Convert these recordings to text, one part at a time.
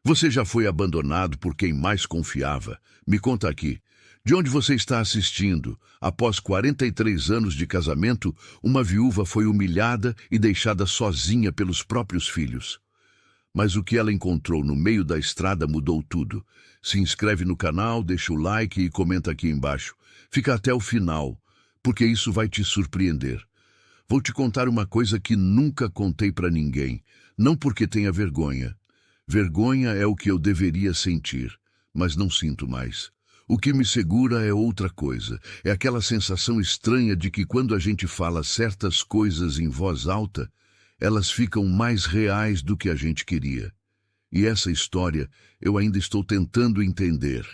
Você já foi abandonado por quem mais confiava? Me conta aqui. De onde você está assistindo? Após 43 anos de casamento, uma viúva foi humilhada e deixada sozinha pelos próprios filhos. Mas o que ela encontrou no meio da estrada mudou tudo. Se inscreve no canal, deixa o like e comenta aqui embaixo. Fica até o final, porque isso vai te surpreender. Vou te contar uma coisa que nunca contei para ninguém, não porque tenha vergonha. Vergonha é o que eu deveria sentir, mas não sinto mais. O que me segura é outra coisa. É aquela sensação estranha de que quando a gente fala certas coisas em voz alta, elas ficam mais reais do que a gente queria. E essa história eu ainda estou tentando entender.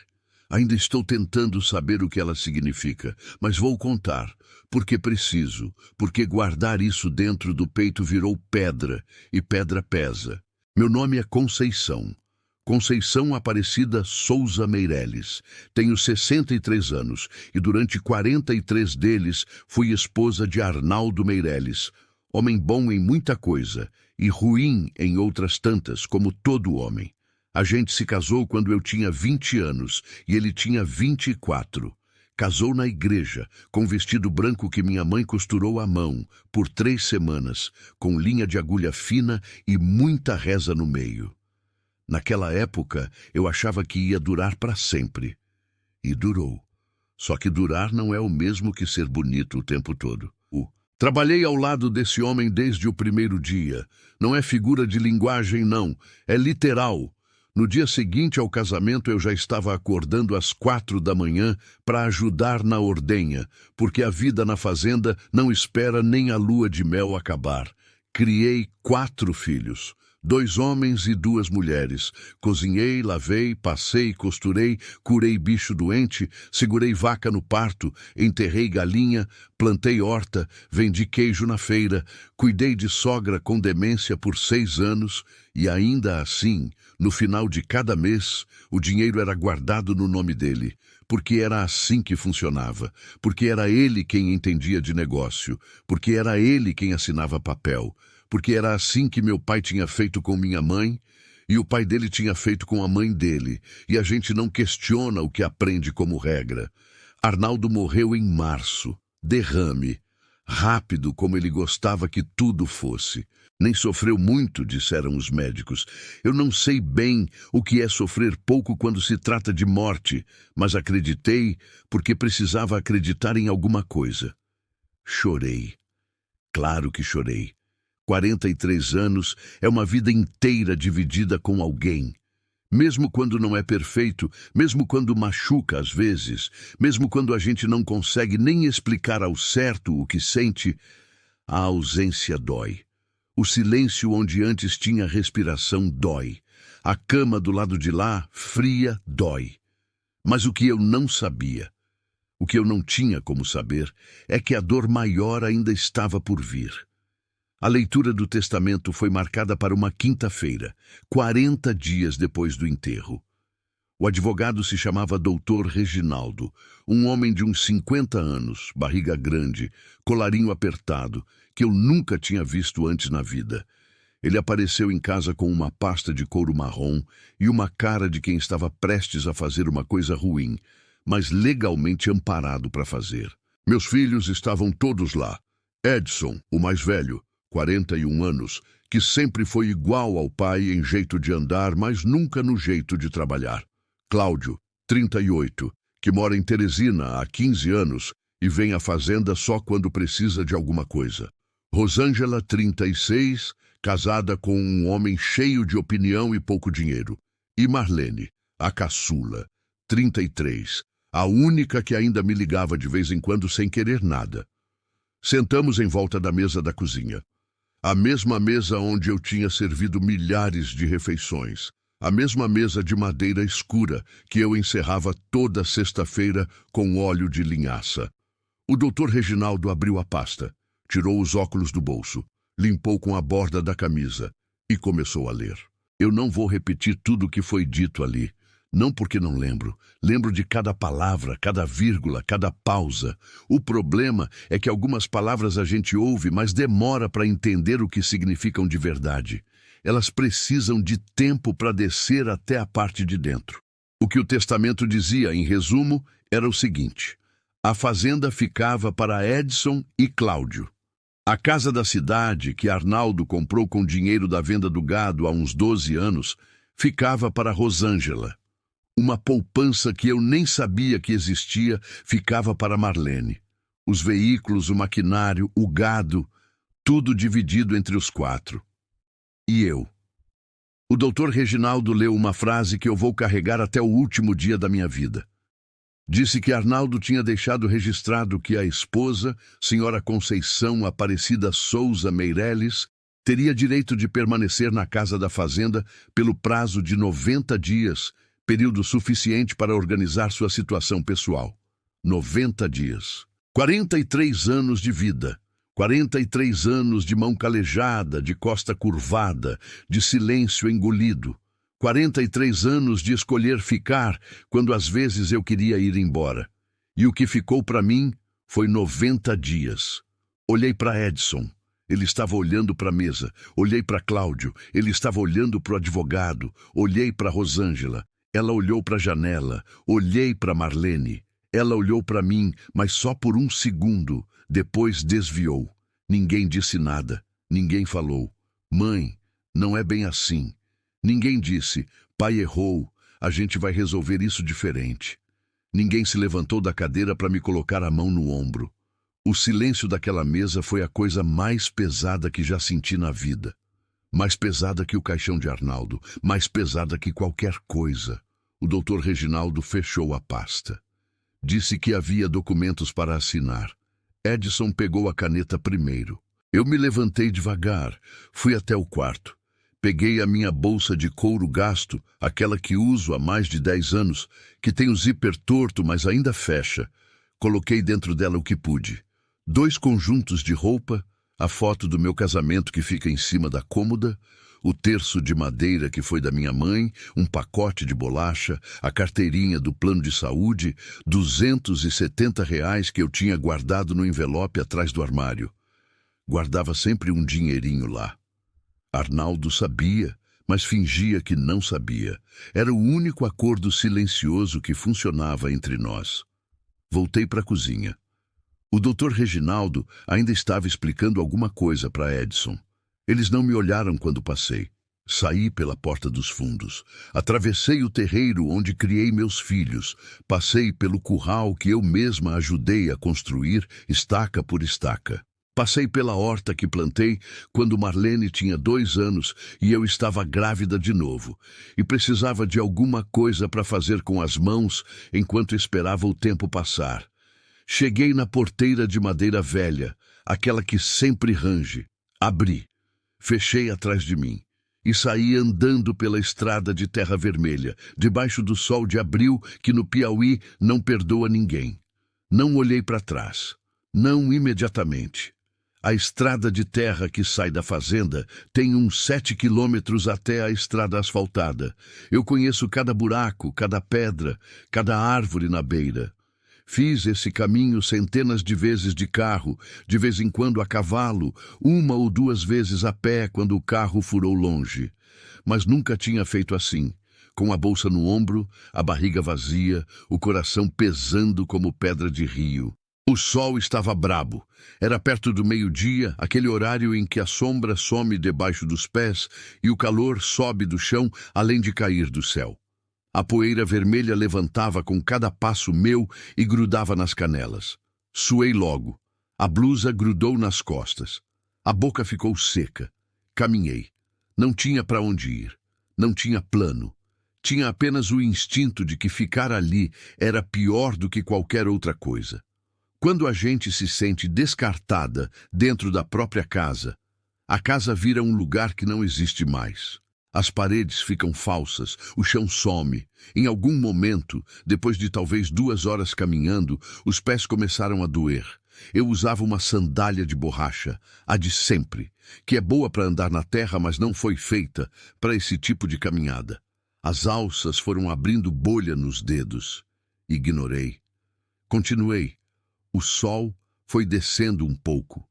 Ainda estou tentando saber o que ela significa, mas vou contar, porque preciso, porque guardar isso dentro do peito virou pedra, e pedra pesa. Meu nome é Conceição. Conceição Aparecida Souza Meireles. Tenho 63 anos e durante 43 deles fui esposa de Arnaldo Meireles, homem bom em muita coisa e ruim em outras tantas, como todo homem. A gente se casou quando eu tinha 20 anos e ele tinha 24. Casou na igreja, com vestido branco que minha mãe costurou à mão, por 3 semanas, com linha de agulha fina e muita reza no meio. Naquela época, eu achava que ia durar para sempre. E durou. Só que durar não é o mesmo que ser bonito o tempo todo. Trabalhei ao lado desse homem desde o primeiro dia. Não é figura de linguagem, não. É literal. No dia seguinte ao casamento, eu já estava acordando às 4 da manhã para ajudar na ordenha, porque a vida na fazenda não espera nem a lua de mel acabar. Criei 4 filhos. 2 homens e 2 mulheres. Cozinhei, lavei, passei, costurei, curei bicho doente, segurei vaca no parto, enterrei galinha, plantei horta, vendi queijo na feira, cuidei de sogra com demência por 6 anos e ainda assim, no final de cada mês, o dinheiro era guardado no nome dele, porque era assim que funcionava, porque era ele quem entendia de negócio, porque era ele quem assinava papel, porque era assim que meu pai tinha feito com minha mãe, e o pai dele tinha feito com a mãe dele, e a gente não questiona o que aprende como regra. Arnaldo morreu em março, derrame, rápido como ele gostava que tudo fosse. Nem sofreu muito, disseram os médicos. Eu não sei bem o que é sofrer pouco quando se trata de morte, mas acreditei porque precisava acreditar em alguma coisa. Chorei. Claro que chorei. 43 anos é uma vida inteira dividida com alguém. Mesmo quando não é perfeito, mesmo quando machuca às vezes, mesmo quando a gente não consegue nem explicar ao certo o que sente, a ausência dói. O silêncio onde antes tinha respiração dói. A cama do lado de lá, fria, dói. Mas o que eu não sabia, o que eu não tinha como saber, é que a dor maior ainda estava por vir. A leitura do testamento foi marcada para uma quinta-feira, 40 dias depois do enterro. O advogado se chamava Dr. Reginaldo, um homem de uns 50 anos, barriga grande, colarinho apertado, que eu nunca tinha visto antes na vida. Ele apareceu em casa com uma pasta de couro marrom e uma cara de quem estava prestes a fazer uma coisa ruim, mas legalmente amparado para fazer. Meus filhos estavam todos lá. Edson, o mais velho, 41 anos, que sempre foi igual ao pai em jeito de andar, mas nunca no jeito de trabalhar. Cláudio, 38, que mora em Teresina há 15 anos e vem à fazenda só quando precisa de alguma coisa. Rosângela, 36, casada com um homem cheio de opinião e pouco dinheiro. E Marlene, a caçula, 33, a única que ainda me ligava de vez em quando sem querer nada. Sentamos em volta da mesa da cozinha. A mesma mesa onde eu tinha servido milhares de refeições. A mesma mesa de madeira escura que eu encerrava toda sexta-feira com óleo de linhaça. O doutor Reginaldo abriu a pasta, tirou os óculos do bolso, limpou com a borda da camisa e começou a ler. Eu não vou repetir tudo o que foi dito ali. Não porque não lembro. Lembro de cada palavra, cada vírgula, cada pausa. O problema é que algumas palavras a gente ouve, mas demora para entender o que significam de verdade. elas precisam de tempo para descer até a parte de dentro. O que o testamento dizia, em resumo, era o seguinte: a fazenda ficava para Edson e Cláudio. A casa da cidade, que Arnaldo comprou com dinheiro da venda do gado há uns 12 anos, ficava para Rosângela. Uma poupança que eu nem sabia que existia ficava para Marlene. Os veículos, o maquinário, o gado, tudo dividido entre os 4. E eu? O doutor Reginaldo leu uma frase que eu vou carregar até o último dia da minha vida. Disse que Arnaldo tinha deixado registrado que a esposa, senhora Conceição Aparecida Souza Meireles, teria direito de permanecer na casa da fazenda pelo prazo de 90 dias, período suficiente para organizar sua situação pessoal. 90 dias. 43 anos de vida. 43 anos de mão calejada, de costa curvada, de silêncio engolido. 43 anos de escolher ficar quando às vezes eu queria ir embora. E o que ficou para mim foi 90 dias. Olhei para Edson. Ele estava olhando para a mesa. Olhei para Cláudio. Ele estava olhando para o advogado. Olhei para Rosângela. Ela olhou para a janela. Olhei para Marlene. Ela olhou para mim, mas só por um segundo. Depois desviou. Ninguém disse nada. Ninguém falou: mãe, não é bem assim. Ninguém disse: pai errou, a gente vai resolver isso diferente. Ninguém se levantou da cadeira para me colocar a mão no ombro. O silêncio daquela mesa foi a coisa mais pesada que já senti na vida. Mais pesada que o caixão de Arnaldo, mais pesada que qualquer coisa. O doutor Reginaldo fechou a pasta. Disse que havia documentos para assinar. Edson pegou a caneta primeiro. Eu me levantei devagar, fui até o quarto. Peguei a minha bolsa de couro gasto, aquela que uso há mais de 10 anos, que tem o zíper torto, mas ainda fecha. Coloquei dentro dela o que pude. 2 conjuntos de roupa, a foto do meu casamento que fica em cima da cômoda, o terço de madeira que foi da minha mãe, um pacote de bolacha, a carteirinha do plano de saúde, R$ 270 que eu tinha guardado no envelope atrás do armário. Guardava sempre um dinheirinho lá. Arnaldo sabia, mas fingia que não sabia. Era o único acordo silencioso que funcionava entre nós. Voltei para a cozinha. O doutor Reginaldo ainda estava explicando alguma coisa para Edson. Eles não me olharam quando passei. Saí pela porta dos fundos. Atravessei o terreiro onde criei meus filhos. Passei pelo curral que eu mesma ajudei a construir, estaca por estaca. Passei pela horta que plantei quando Marlene tinha 2 anos e eu estava grávida de novo, e precisava de alguma coisa para fazer com as mãos enquanto esperava o tempo passar. Cheguei na porteira de madeira velha, aquela que sempre range. Abri, fechei atrás de mim e saí andando pela estrada de terra vermelha, debaixo do sol de abril que no Piauí não perdoa ninguém. Não olhei para trás, não imediatamente. A estrada de terra que sai da fazenda tem uns 7 quilômetros até a estrada asfaltada. Eu conheço cada buraco, cada pedra, cada árvore na beira. Fiz esse caminho centenas de vezes de carro, de vez em quando a cavalo, 1 ou 2 vezes a pé quando o carro furou longe. Mas nunca tinha feito assim, com a bolsa no ombro, a barriga vazia, o coração pesando como pedra de rio. O sol estava brabo. Era perto do meio-dia, aquele horário em que a sombra some debaixo dos pés e o calor sobe do chão, além de cair do céu. A poeira vermelha levantava com cada passo meu e grudava nas canelas. Suei logo. A blusa grudou nas costas. A boca ficou seca. Caminhei. Não tinha para onde ir. Não tinha plano. Tinha apenas o instinto de que ficar ali era pior do que qualquer outra coisa. Quando a gente se sente descartada dentro da própria casa, a casa vira um lugar que não existe mais. As paredes ficam falsas, o chão some. Em algum momento, depois de talvez 2 horas caminhando, os pés começaram a doer. Eu usava uma sandália de borracha, a de sempre, que é boa para andar na terra, mas não foi feita para esse tipo de caminhada. As alças foram abrindo bolha nos dedos. Ignorei. Continuei. O sol foi descendo um pouco.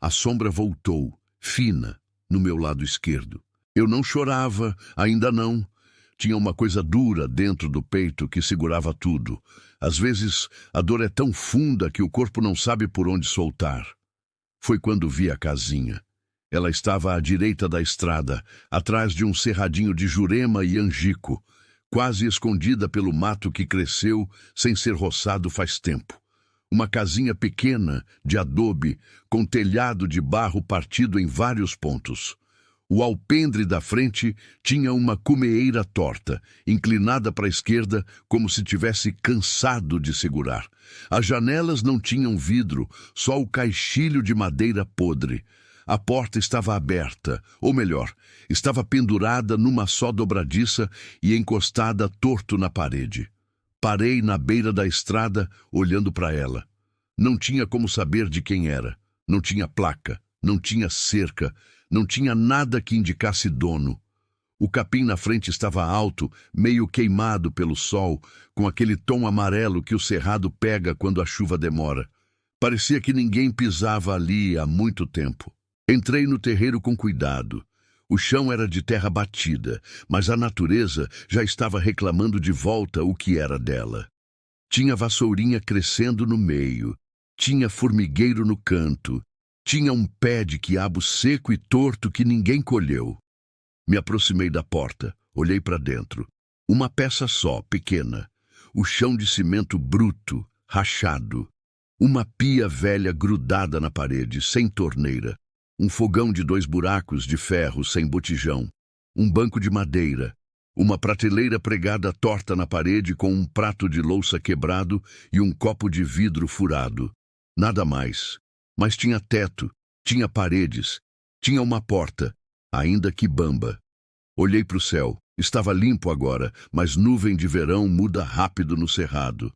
A sombra voltou, fina, no meu lado esquerdo. Eu não chorava, ainda não. Tinha uma coisa dura dentro do peito que segurava tudo. Às vezes, a dor é tão funda que o corpo não sabe por onde soltar. Foi quando vi a casinha. Ela estava à direita da estrada, atrás de um cerradinho de jurema e angico, quase escondida pelo mato que cresceu sem ser roçado faz tempo. Uma casinha pequena, de adobe, com telhado de barro partido em vários pontos. O alpendre da frente tinha uma cumeeira torta, inclinada para a esquerda, como se tivesse cansado de segurar. As janelas não tinham vidro, só o caixilho de madeira podre. A porta estava aberta, ou melhor, estava pendurada numa só dobradiça e encostada torto na parede. Parei na beira da estrada, olhando para ela. Não tinha como saber de quem era. Não tinha placa, não tinha cerca, não tinha nada que indicasse dono. O capim na frente estava alto, meio queimado pelo sol, com aquele tom amarelo que o cerrado pega quando a chuva demora. Parecia que ninguém pisava ali há muito tempo. Entrei no terreiro com cuidado. O chão era de terra batida, mas a natureza já estava reclamando de volta o que era dela. Tinha vassourinha crescendo no meio, tinha formigueiro no canto, tinha um pé de quiabo seco e torto que ninguém colheu. Me aproximei da porta, olhei para dentro. Uma peça só, pequena. O chão de cimento bruto, rachado. Uma pia velha grudada na parede, sem torneira. Um fogão de 2 buracos de ferro sem botijão. Um banco de madeira. Uma prateleira pregada torta na parede com um prato de louça quebrado e um copo de vidro furado. Nada mais. Mas tinha teto, tinha paredes, tinha uma porta, ainda que bamba. Olhei para o céu. Estava limpo agora, mas nuvem de verão muda rápido no cerrado.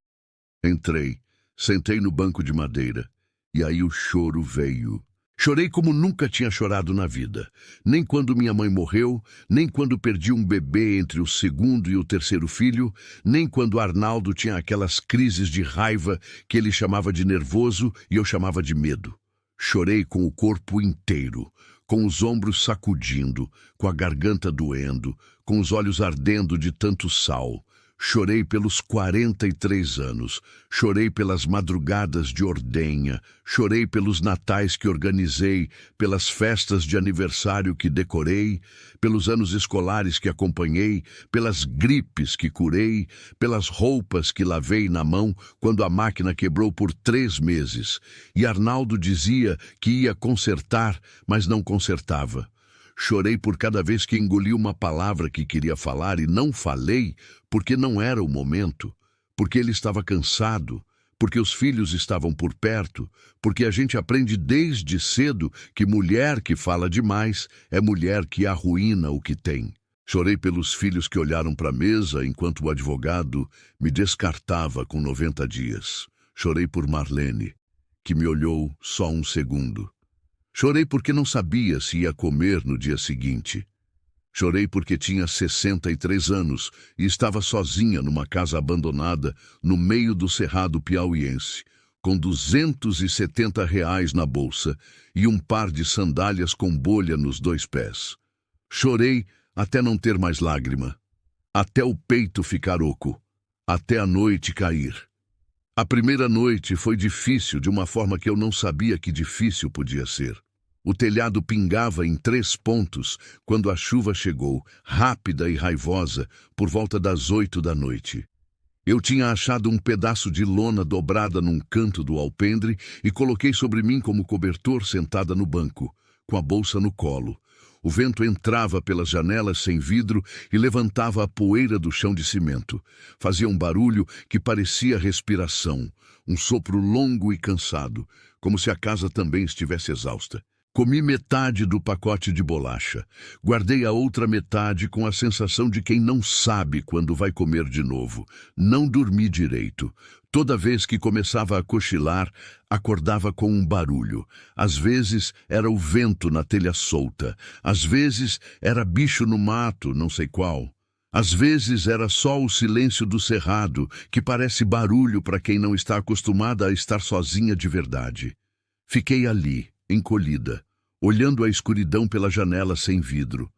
Entrei, sentei no banco de madeira, e aí o choro veio. Chorei como nunca tinha chorado na vida. Nem quando minha mãe morreu, nem quando perdi um bebê entre o segundo e o terceiro filho, nem quando Arnaldo tinha aquelas crises de raiva que ele chamava de nervoso e eu chamava de medo. Chorei com o corpo inteiro, com os ombros sacudindo, com a garganta doendo, com os olhos ardendo de tanto sal. Chorei pelos 43 anos, chorei pelas madrugadas de ordenha, chorei pelos natais que organizei, pelas festas de aniversário que decorei, pelos anos escolares que acompanhei, pelas gripes que curei, pelas roupas que lavei na mão quando a máquina quebrou por 3 meses. E Arnaldo dizia que ia consertar, mas não consertava. Chorei por cada vez que engoli uma palavra que queria falar e não falei, porque não era o momento, porque ele estava cansado, porque os filhos estavam por perto, porque a gente aprende desde cedo que mulher que fala demais é mulher que arruína o que tem. Chorei pelos filhos que olharam para a mesa enquanto o advogado me descartava com 90 dias. Chorei por Marlene, que me olhou só um segundo. Chorei porque não sabia se ia comer no dia seguinte. Chorei porque tinha 63 anos e estava sozinha numa casa abandonada no meio do cerrado piauiense, com R$ 270 na bolsa e um par de sandálias com bolha nos 2 pés. Chorei até não ter mais lágrima, até o peito ficar oco, até a noite cair. A primeira noite foi difícil de uma forma que eu não sabia que difícil podia ser. O telhado pingava em 3 pontos quando a chuva chegou, rápida e raivosa, por volta das 8 da noite. Eu tinha achado um pedaço de lona dobrada num canto do alpendre e coloquei sobre mim como cobertor sentada no banco, com a bolsa no colo. O vento entrava pelas janelas sem vidro e levantava a poeira do chão de cimento. Fazia um barulho que parecia respiração, um sopro longo e cansado, como se a casa também estivesse exausta. Comi metade do pacote de bolacha. Guardei a outra metade com a sensação de quem não sabe quando vai comer de novo. Não dormi direito. Toda vez que começava a cochilar, acordava com um barulho. Às vezes era o vento na telha solta. Às vezes era bicho no mato, não sei qual. Às vezes era só o silêncio do cerrado, que parece barulho para quem não está acostumada a estar sozinha de verdade. Fiquei ali, encolhida, olhando a escuridão pela janela sem vidro.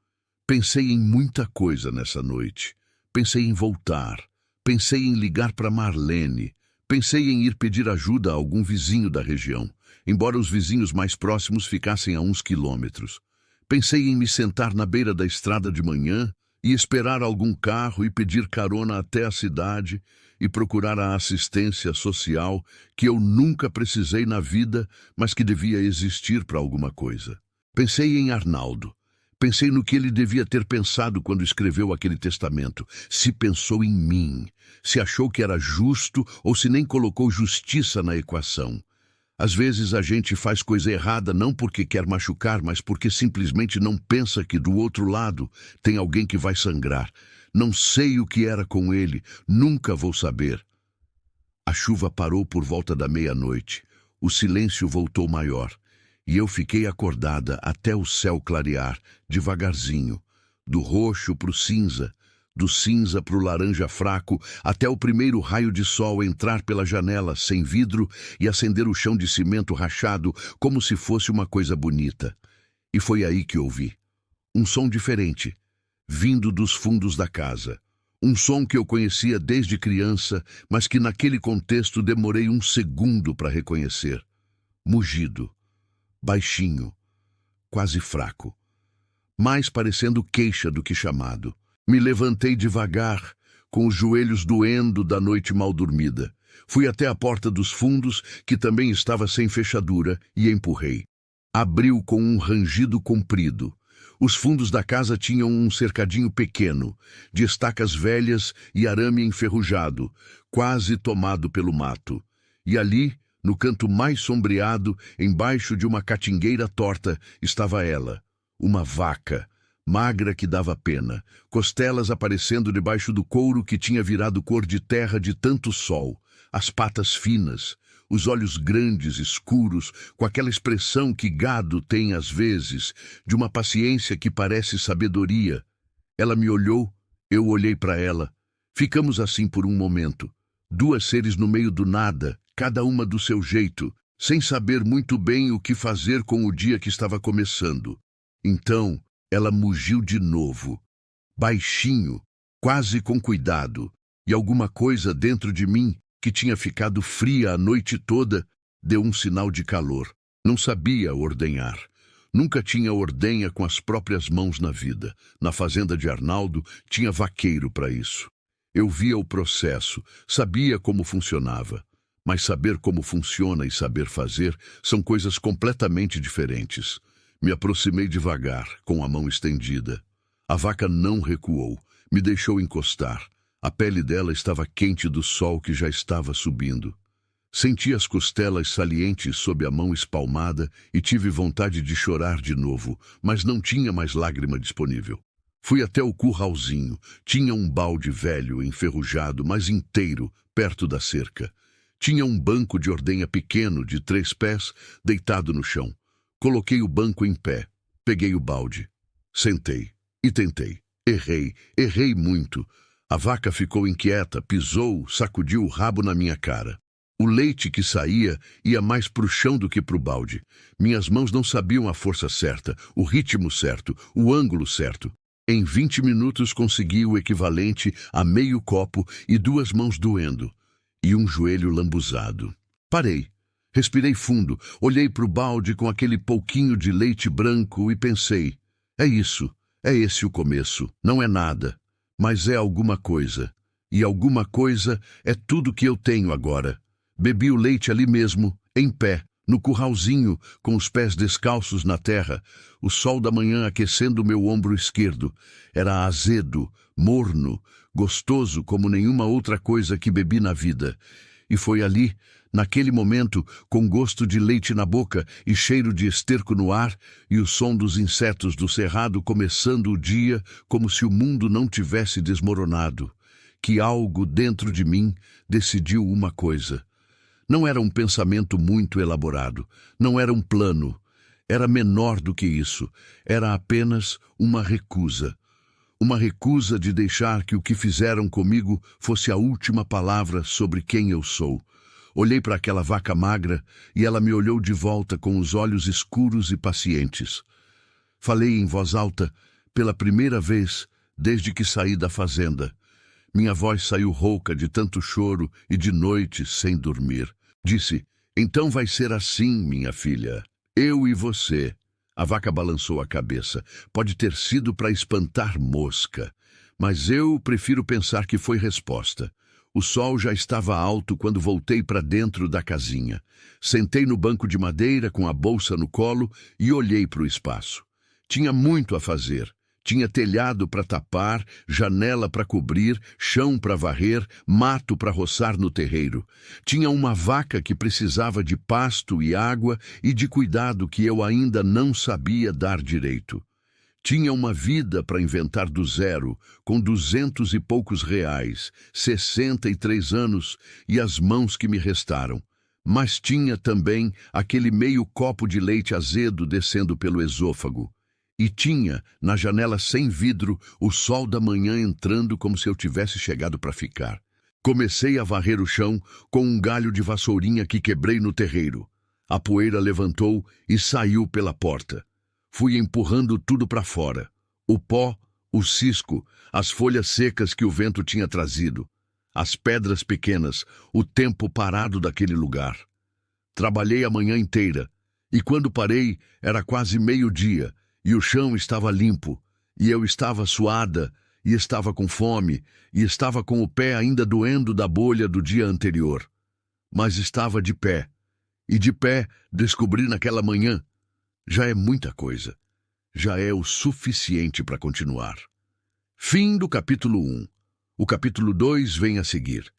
Pensei em muita coisa nessa noite. Pensei em voltar. Pensei em ligar para Marlene. Pensei em ir pedir ajuda a algum vizinho da região, embora os vizinhos mais próximos ficassem a uns quilômetros. Pensei em me sentar na beira da estrada de manhã e esperar algum carro e pedir carona até a cidade e procurar a assistência social que eu nunca precisei na vida, mas que devia existir para alguma coisa. Pensei em Arnaldo. Pensei no que ele devia ter pensado quando escreveu aquele testamento. Se pensou em mim, se achou que era justo ou se nem colocou justiça na equação. Às vezes a gente faz coisa errada não porque quer machucar, mas porque simplesmente não pensa que do outro lado tem alguém que vai sangrar. Não sei o que era com ele, nunca vou saber. A chuva parou por volta da meia-noite. O silêncio voltou maior. E eu fiquei acordada até o céu clarear, devagarzinho, do roxo para o cinza, do cinza para o laranja fraco, até o primeiro raio de sol entrar pela janela sem vidro e acender o chão de cimento rachado como se fosse uma coisa bonita. E foi aí que ouvi. Um som diferente, vindo dos fundos da casa. Um som que eu conhecia desde criança, mas que naquele contexto demorei um segundo para reconhecer. Mugido. Baixinho, quase fraco, mais parecendo queixa do que chamado. Me levantei devagar, com os joelhos doendo da noite mal dormida. Fui até a porta dos fundos, que também estava sem fechadura, e empurrei. Abriu com um rangido comprido. Os fundos da casa tinham um cercadinho pequeno, de estacas velhas e arame enferrujado, quase tomado pelo mato. E ali, no canto mais sombreado, embaixo de uma catingueira torta, estava ela, uma vaca, magra que dava pena, costelas aparecendo debaixo do couro que tinha virado cor de terra de tanto sol, as patas finas, os olhos grandes, escuros, com aquela expressão que gado tem às vezes, de uma paciência que parece sabedoria. Ela me olhou, eu olhei para ela. Ficamos assim por um momento, duas seres no meio do nada, cada uma do seu jeito, sem saber muito bem o que fazer com o dia que estava começando. Então, ela mugiu de novo, baixinho, quase com cuidado, e alguma coisa dentro de mim, que tinha ficado fria a noite toda, deu um sinal de calor. Não sabia ordenhar. Nunca tinha ordenha com as próprias mãos na vida. Na fazenda de Arnaldo, tinha vaqueiro para isso. Eu via o processo, sabia como funcionava. Mas saber como funciona e saber fazer são coisas completamente diferentes. Me aproximei devagar, com a mão estendida. A vaca não recuou, me deixou encostar. A pele dela estava quente do sol que já estava subindo. Senti as costelas salientes sob a mão espalmada e tive vontade de chorar de novo, mas não tinha mais lágrima disponível. Fui até o curralzinho. Tinha um balde velho, enferrujado, mas inteiro, perto da cerca. Tinha um banco de ordenha pequeno, de 3 pés, deitado no chão. Coloquei o banco em pé. Peguei o balde. Sentei. E tentei. Errei muito. A vaca ficou inquieta, pisou, sacudiu o rabo na minha cara. O leite que saía ia mais pro chão do que pro balde. Minhas mãos não sabiam a força certa, o ritmo certo, o ângulo certo. Em 20 minutos consegui o equivalente a meio copo e 2 mãos doendo. E um joelho lambuzado. Parei. Respirei fundo, olhei para o balde com aquele pouquinho de leite branco e pensei, é isso, é esse o começo, não é nada, mas é alguma coisa. E alguma coisa é tudo que eu tenho agora. Bebi o leite ali mesmo, em pé, no curralzinho, com os pés descalços na terra, o sol da manhã aquecendo o meu ombro esquerdo. Era azedo, morno, gostoso como nenhuma outra coisa que bebi na vida. E foi ali, naquele momento, com gosto de leite na boca e cheiro de esterco no ar, e o som dos insetos do cerrado começando o dia como se o mundo não tivesse desmoronado, que algo dentro de mim decidiu uma coisa. Não era um pensamento muito elaborado, não era um plano, era menor do que isso, era apenas uma recusa. Uma recusa de deixar que o que fizeram comigo fosse a última palavra sobre quem eu sou. Olhei para aquela vaca magra e ela me olhou de volta com os olhos escuros e pacientes. Falei em voz alta, pela primeira vez desde que saí da fazenda. Minha voz saiu rouca de tanto choro e de noites sem dormir. Disse: "Então vai ser assim, minha filha. Eu e você." A vaca balançou a cabeça. Pode ter sido para espantar mosca, mas eu prefiro pensar que foi resposta. O sol já estava alto quando voltei para dentro da casinha. Sentei no banco de madeira com a bolsa no colo e olhei para o espaço. Tinha muito a fazer. Tinha telhado para tapar, janela para cobrir, chão para varrer, mato para roçar no terreiro. Tinha uma vaca que precisava de pasto e água e de cuidado que eu ainda não sabia dar direito. Tinha uma vida para inventar do zero, com 200 e poucos reais, 63 anos e as mãos que me restaram. Mas tinha também aquele meio copo de leite azedo descendo pelo esôfago. E tinha, na janela sem vidro, o sol da manhã entrando como se eu tivesse chegado para ficar. Comecei a varrer o chão com um galho de vassourinha que quebrei no terreiro. A poeira levantou e saiu pela porta. Fui empurrando tudo para fora. O pó, o cisco, as folhas secas que o vento tinha trazido, as pedras pequenas, o tempo parado daquele lugar. Trabalhei a manhã inteira, e quando parei era quase meio-dia, e o chão estava limpo, e eu estava suada, e estava com fome, e estava com o pé ainda doendo da bolha do dia anterior. Mas estava de pé, e de pé descobri naquela manhã. Já é muita coisa. Já é o suficiente para continuar. Fim do capítulo 1. O capítulo 2 vem a seguir.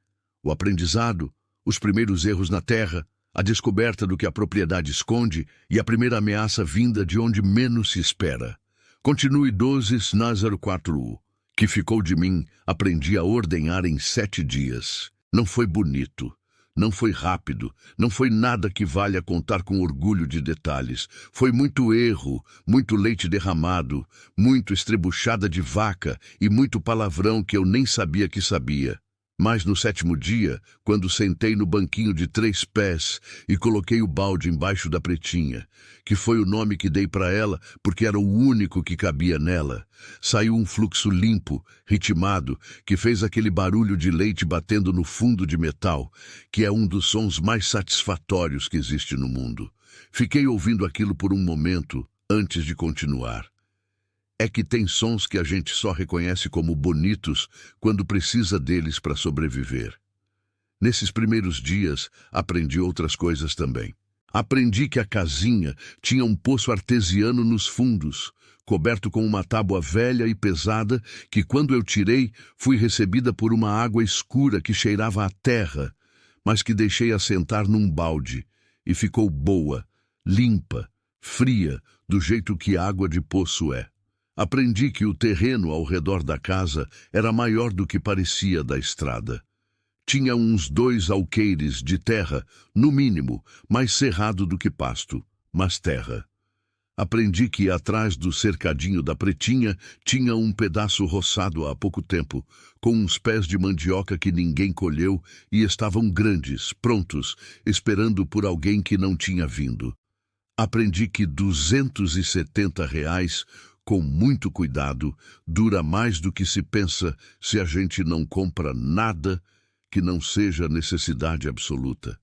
O aprendizado, os primeiros erros na terra, a descoberta do que a propriedade esconde e a primeira ameaça vinda de onde menos se espera. Continue 12 Názaro 4. Que ficou de mim, aprendi a ordenhar em 7 dias. Não foi bonito. Não foi rápido, não foi nada que valha contar com orgulho de detalhes. Foi muito erro, muito leite derramado, muito estrebuchada de vaca e muito palavrão que eu nem sabia que sabia. Mas no 7º dia, quando sentei no banquinho de 3 pés e coloquei o balde embaixo da pretinha, que foi o nome que dei para ela porque era o único que cabia nela, saiu um fluxo limpo, ritmado, que fez aquele barulho de leite batendo no fundo de metal, que é um dos sons mais satisfatórios que existe no mundo. Fiquei ouvindo aquilo por um momento antes de continuar. É que tem sons que a gente só reconhece como bonitos quando precisa deles para sobreviver. Nesses primeiros dias, aprendi outras coisas também. Aprendi que a casinha tinha um poço artesiano nos fundos, coberto com uma tábua velha e pesada que, quando eu tirei, fui recebida por uma água escura que cheirava a terra, mas que deixei assentar num balde, e ficou boa, limpa, fria, do jeito que água de poço é. Aprendi que o terreno ao redor da casa era maior do que parecia da estrada. Tinha uns 2 alqueires de terra, no mínimo, mais cerrado do que pasto, mas terra. Aprendi que atrás do cercadinho da pretinha tinha um pedaço roçado há pouco tempo, com uns pés de mandioca que ninguém colheu e estavam grandes, prontos, esperando por alguém que não tinha vindo. Aprendi que 270 reais, com muito cuidado, dura mais do que se pensa se a gente não compra nada que não seja necessidade absoluta.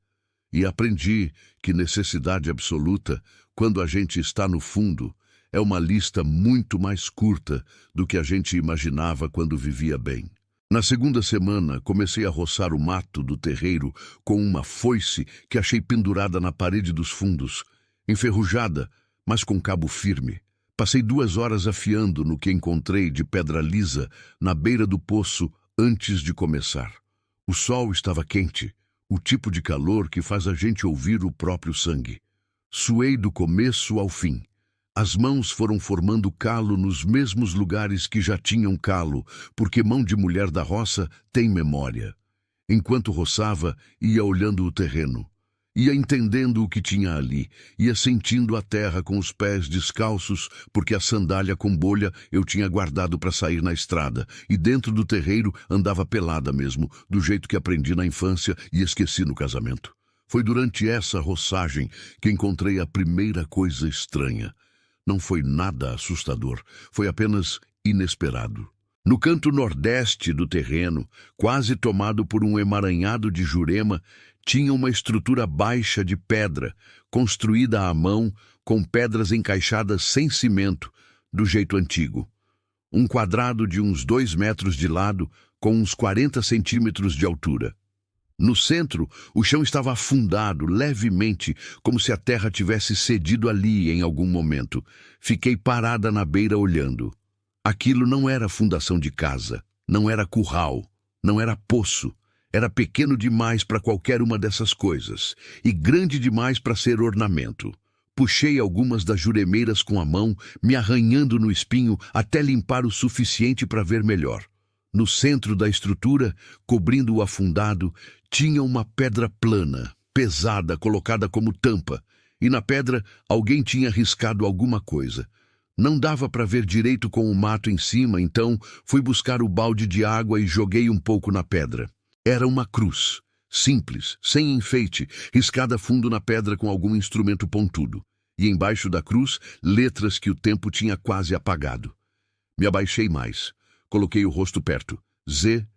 E aprendi que necessidade absoluta, quando a gente está no fundo, é uma lista muito mais curta do que a gente imaginava quando vivia bem. Na 2ª semana, comecei a roçar o mato do terreiro com uma foice que achei pendurada na parede dos fundos, enferrujada, mas com cabo firme. Passei 2 horas afiando no que encontrei de pedra lisa na beira do poço antes de começar. O sol estava quente, o tipo de calor que faz a gente ouvir o próprio sangue. Suei do começo ao fim. As mãos foram formando calo nos mesmos lugares que já tinham calo, porque mão de mulher da roça tem memória. Enquanto roçava, ia olhando o terreno. Ia entendendo o que tinha ali, ia sentindo a terra com os pés descalços, porque a sandália com bolha eu tinha guardado para sair na estrada, e dentro do terreiro andava pelada mesmo, do jeito que aprendi na infância e esqueci no casamento. Foi durante essa roçagem que encontrei a primeira coisa estranha. Não foi nada assustador, foi apenas inesperado. No canto nordeste do terreno, quase tomado por um emaranhado de jurema, tinha uma estrutura baixa de pedra, construída à mão, com pedras encaixadas sem cimento, do jeito antigo. Um quadrado de uns 2 metros de lado, com uns 40 centímetros de altura. No centro, o chão estava afundado levemente, como se a terra tivesse cedido ali em algum momento. Fiquei parada na beira olhando. Aquilo não era fundação de casa, não era curral, não era poço. Era pequeno demais para qualquer uma dessas coisas, e grande demais para ser ornamento. Puxei algumas das juremeiras com a mão, me arranhando no espinho até limpar o suficiente para ver melhor. No centro da estrutura, cobrindo o afundado, tinha uma pedra plana, pesada, colocada como tampa, e na pedra alguém tinha riscado alguma coisa. Não dava para ver direito com o mato em cima, então fui buscar o balde de água e joguei um pouco na pedra. Era uma cruz, simples, sem enfeite, riscada fundo na pedra com algum instrumento pontudo. E embaixo da cruz, letras que o tempo tinha quase apagado. Me abaixei mais. Coloquei o rosto perto. Z-E-F-I-N-G-A,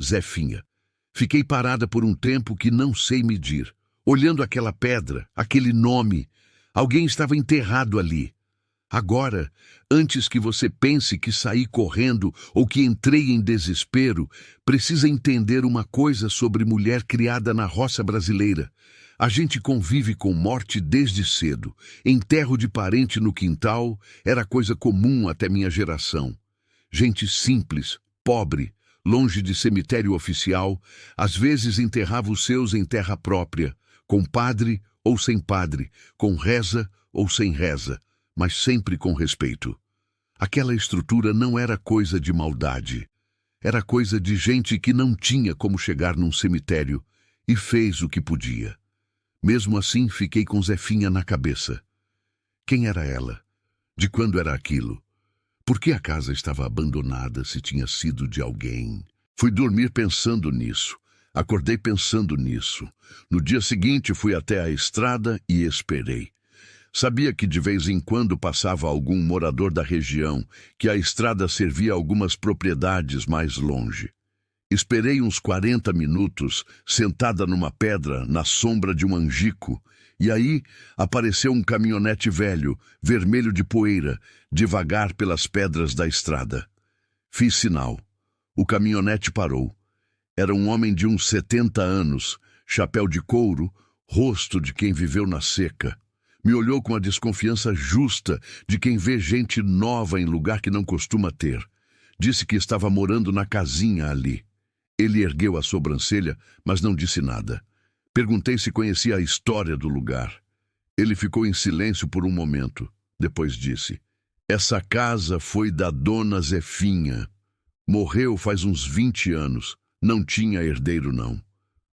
Zefinha. Fiquei parada por um tempo que não sei medir, olhando aquela pedra, aquele nome. Alguém estava enterrado ali. Agora, antes que você pense que saí correndo ou que entrei em desespero, precisa entender uma coisa sobre mulher criada na roça brasileira. A gente convive com morte desde cedo. Enterro de parente no quintal era coisa comum até minha geração. Gente simples, pobre, longe de cemitério oficial, às vezes enterrava os seus em terra própria, com padre ou sem padre, com reza ou sem reza, mas sempre com respeito. Aquela estrutura não era coisa de maldade. Era coisa de gente que não tinha como chegar num cemitério e fez o que podia. Mesmo assim, fiquei com Zefinha na cabeça. Quem era ela? De quando era aquilo? Por que a casa estava abandonada se tinha sido de alguém? Fui dormir pensando nisso. Acordei pensando nisso. No dia seguinte, fui até a estrada e esperei. Sabia que de vez em quando passava algum morador da região, que a estrada servia a algumas propriedades mais longe. Esperei uns 40 minutos, sentada numa pedra, na sombra de um angico, e aí apareceu um caminhonete velho, vermelho de poeira, devagar pelas pedras da estrada. Fiz sinal. O caminhonete parou. Era um homem de uns 70 anos, chapéu de couro, rosto de quem viveu na seca. Me olhou com a desconfiança justa de quem vê gente nova em lugar que não costuma ter. Disse que estava morando na casinha ali. Ele ergueu a sobrancelha, mas não disse nada. Perguntei se conhecia a história do lugar. Ele ficou em silêncio por um momento. Depois disse: "Essa casa foi da dona Zefinha. Morreu faz uns 20 anos. Não tinha herdeiro, não.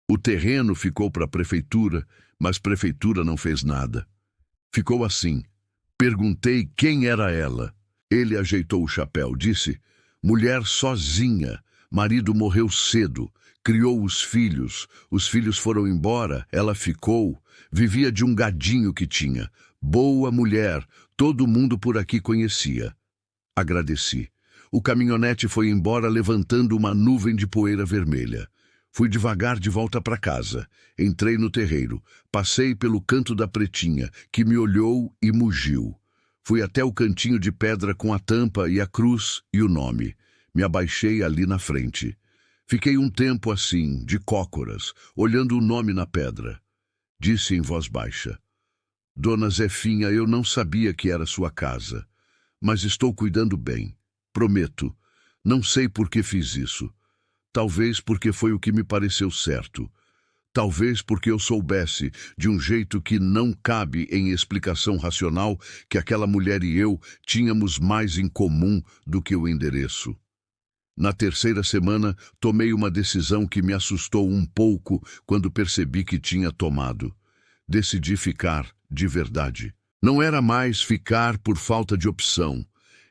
O terreno ficou para a prefeitura, mas a prefeitura não fez nada. Ficou assim. Perguntei quem era ela. Ele ajeitou o chapéu, disse: mulher sozinha. Marido morreu cedo. Criou os filhos foram embora, ela ficou. Vivia de um gadinho que tinha. Boa mulher, todo mundo por aqui conhecia." Agradeci. O caminhonete foi embora levantando uma nuvem de poeira vermelha. Fui devagar de volta para casa. Entrei no terreiro. Passei pelo canto da pretinha, que me olhou e mugiu. Fui até o cantinho de pedra com a tampa e a cruz e o nome. Me abaixei ali na frente. Fiquei um tempo assim, de cócoras, olhando o nome na pedra. Disse em voz baixa: "Dona Zefinha, eu não sabia que era sua casa, mas estou cuidando bem. Prometo. Não sei por que fiz isso. Talvez porque foi o que me pareceu certo. Talvez porque eu soubesse, de um jeito que não cabe em explicação racional, que aquela mulher e eu tínhamos mais em comum do que o endereço. Na terceira semana, tomei uma decisão que me assustou um pouco quando percebi que tinha tomado. Decidi ficar, de verdade. Não era mais ficar por falta de opção.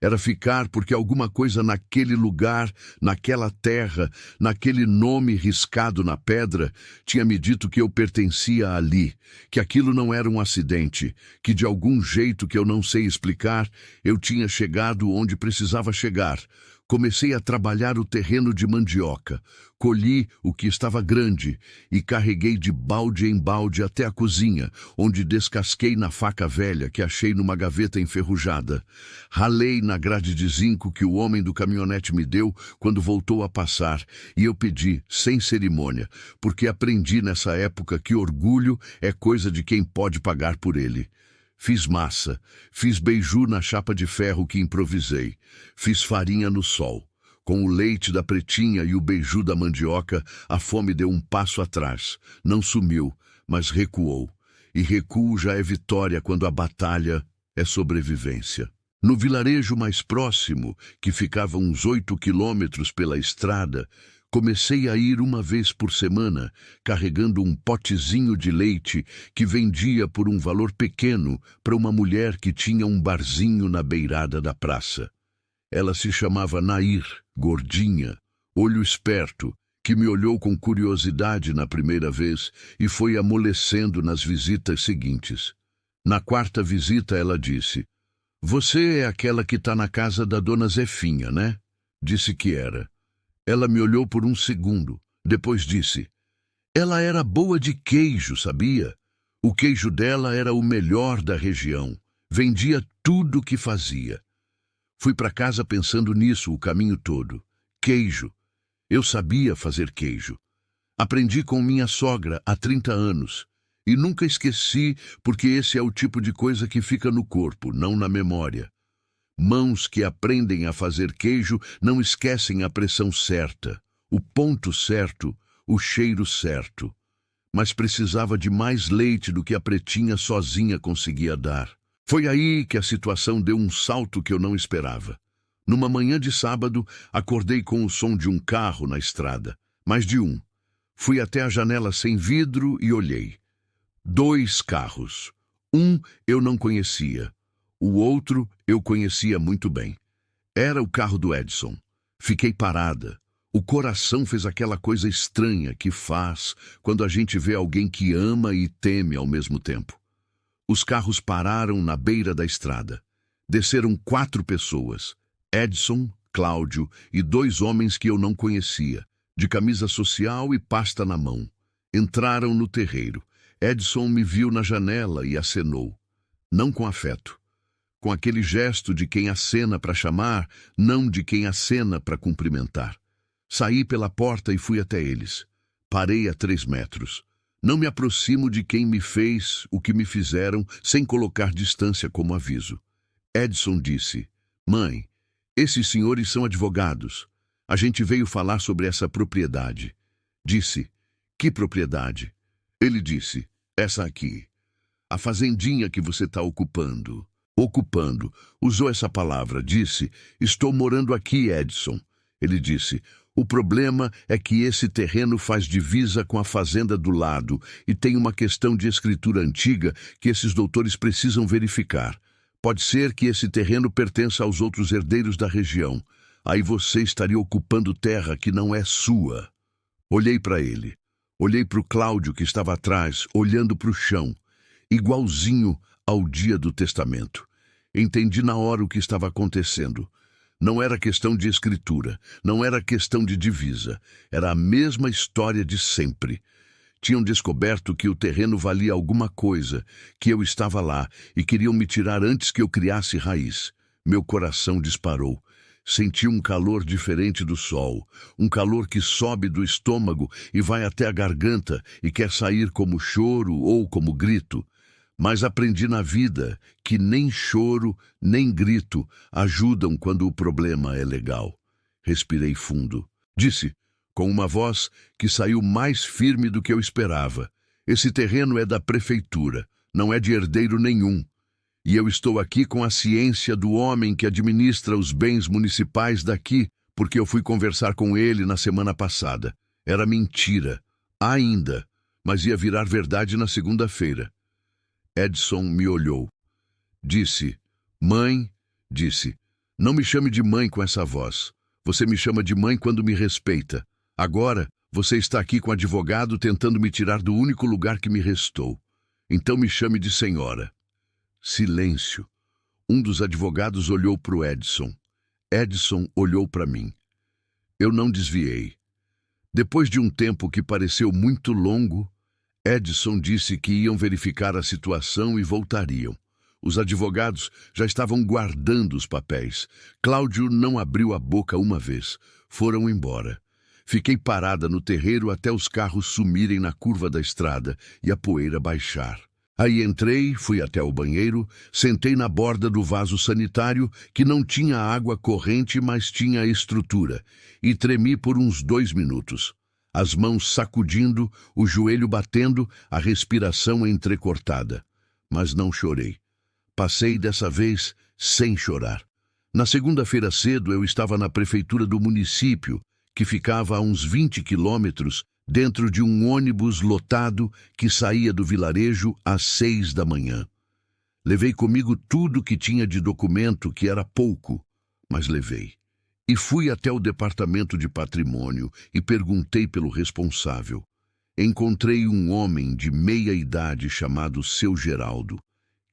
Era ficar porque alguma coisa naquele lugar, naquela terra, naquele nome riscado na pedra, tinha me dito que eu pertencia ali, que aquilo não era um acidente, que de algum jeito que eu não sei explicar, eu tinha chegado onde precisava chegar. Comecei a trabalhar o terreno de mandioca. Colhi o que estava grande e carreguei de balde em balde até a cozinha, onde descasquei na faca velha que achei numa gaveta enferrujada. Ralei na grade de zinco que o homem do caminhonete me deu quando voltou a passar, e eu pedi, sem cerimônia, porque aprendi nessa época que orgulho é coisa de quem pode pagar por ele. Fiz massa, fiz beiju na chapa de ferro que improvisei, fiz farinha no sol. Com o leite da pretinha e o beiju da mandioca, a fome deu um passo atrás. Não sumiu, mas recuou. E recuo já é vitória quando a batalha é sobrevivência. No vilarejo mais próximo, que ficava uns 8 quilômetros pela estrada, comecei a ir uma vez por semana, carregando um potezinho de leite que vendia por um valor pequeno para uma mulher que tinha um barzinho na beirada da praça. Ela se chamava Nair, gordinha, olho esperto, que me olhou com curiosidade na primeira vez e foi amolecendo nas visitas seguintes. Na quarta visita ela disse: "Você é aquela que está na casa da dona Zefinha, né?" Disse que era. Ela me olhou por um segundo, depois disse: "Ela era boa de queijo, sabia? O queijo dela era o melhor da região. Vendia tudo o que fazia." Fui para casa pensando nisso o caminho todo. Queijo. Eu sabia fazer queijo. Aprendi com minha sogra há 30 anos. E nunca esqueci, porque esse é o tipo de coisa que fica no corpo, não na memória. Mãos que aprendem a fazer queijo não esquecem a pressão certa, o ponto certo, o cheiro certo. Mas precisava de mais leite do que a pretinha sozinha conseguia dar. Foi aí que a situação deu um salto que eu não esperava. Numa manhã de sábado, acordei com o som de um carro na estrada, mais de um. Fui até a janela sem vidro e olhei. 2 carros. Um eu não conhecia. O outro eu conhecia muito bem. Era o carro do Edson. Fiquei parada. O coração fez aquela coisa estranha que faz quando a gente vê alguém que ama e teme ao mesmo tempo. Os carros pararam na beira da estrada. Desceram 4 pessoas. Edson, Cláudio e 2 homens que eu não conhecia, de camisa social e pasta na mão. Entraram no terreiro. Edson me viu na janela e acenou. Não com afeto. Com aquele gesto de quem acena para chamar, não de quem acena para cumprimentar. Saí pela porta e fui até eles. Parei a 3 metros. Não me aproximo de quem me fez o que me fizeram sem colocar distância como aviso. Edson disse: "Mãe, esses senhores são advogados. A gente veio falar sobre essa propriedade." Disse: "Que propriedade?" Ele disse: "Essa aqui. A fazendinha que você está ocupando." Ocupando. Usou essa palavra. Disse: "Estou morando aqui, Edson." Ele disse: "O problema é que esse terreno faz divisa com a fazenda do lado e tem uma questão de escritura antiga que esses doutores precisam verificar. Pode ser que esse terreno pertença aos outros herdeiros da região. Aí você estaria ocupando terra que não é sua." Olhei para ele. Olhei para o Cláudio que estava atrás, olhando para o chão, igualzinho ao dia do testamento. Entendi na hora o que estava acontecendo. Não era questão de escritura, não era questão de divisa. Era a mesma história de sempre. Tinham descoberto que o terreno valia alguma coisa, que eu estava lá e queriam me tirar antes que eu criasse raiz. Meu coração disparou. Senti um calor diferente do sol, um calor que sobe do estômago e vai até a garganta e quer sair como choro ou como grito. Mas aprendi na vida que nem choro, nem grito ajudam quando o problema é legal. Respirei fundo. Disse, com uma voz que saiu mais firme do que eu esperava: "Esse terreno é da prefeitura, não é de herdeiro nenhum. E eu estou aqui com a ciência do homem que administra os bens municipais daqui, porque eu fui conversar com ele na semana passada. Era mentira, ainda, mas ia virar verdade na segunda-feira." Edson me olhou. Disse: "Mãe", disse, Não me chame de mãe com essa voz. Você me chama de mãe quando me respeita. Agora, você está aqui com advogado tentando me tirar do único lugar que me restou. Então me chame de senhora. Silêncio. Um dos advogados olhou para o Edson. Edson olhou para mim. Eu não desviei. Depois de um tempo que pareceu muito longo, Edson disse que iam verificar a situação e voltariam. Os advogados já estavam guardando os papéis. Cláudio não abriu a boca uma vez. Foram embora. Fiquei parada no terreiro até os carros sumirem na curva da estrada e a poeira baixar. Aí entrei, fui até o banheiro, sentei na borda do vaso sanitário, que não tinha água corrente, mas tinha estrutura, e tremi por uns 2 minutos. As mãos sacudindo, o joelho batendo, a respiração entrecortada. Mas não chorei. Passei dessa vez sem chorar. Na segunda-feira cedo eu estava na prefeitura do município, que ficava a uns 20 quilômetros, dentro de um ônibus lotado que saía do vilarejo às 6 da manhã. Levei comigo tudo que tinha de documento, que era pouco, mas levei. E fui até o departamento de patrimônio e perguntei pelo responsável. Encontrei um homem de meia idade chamado Seu Geraldo,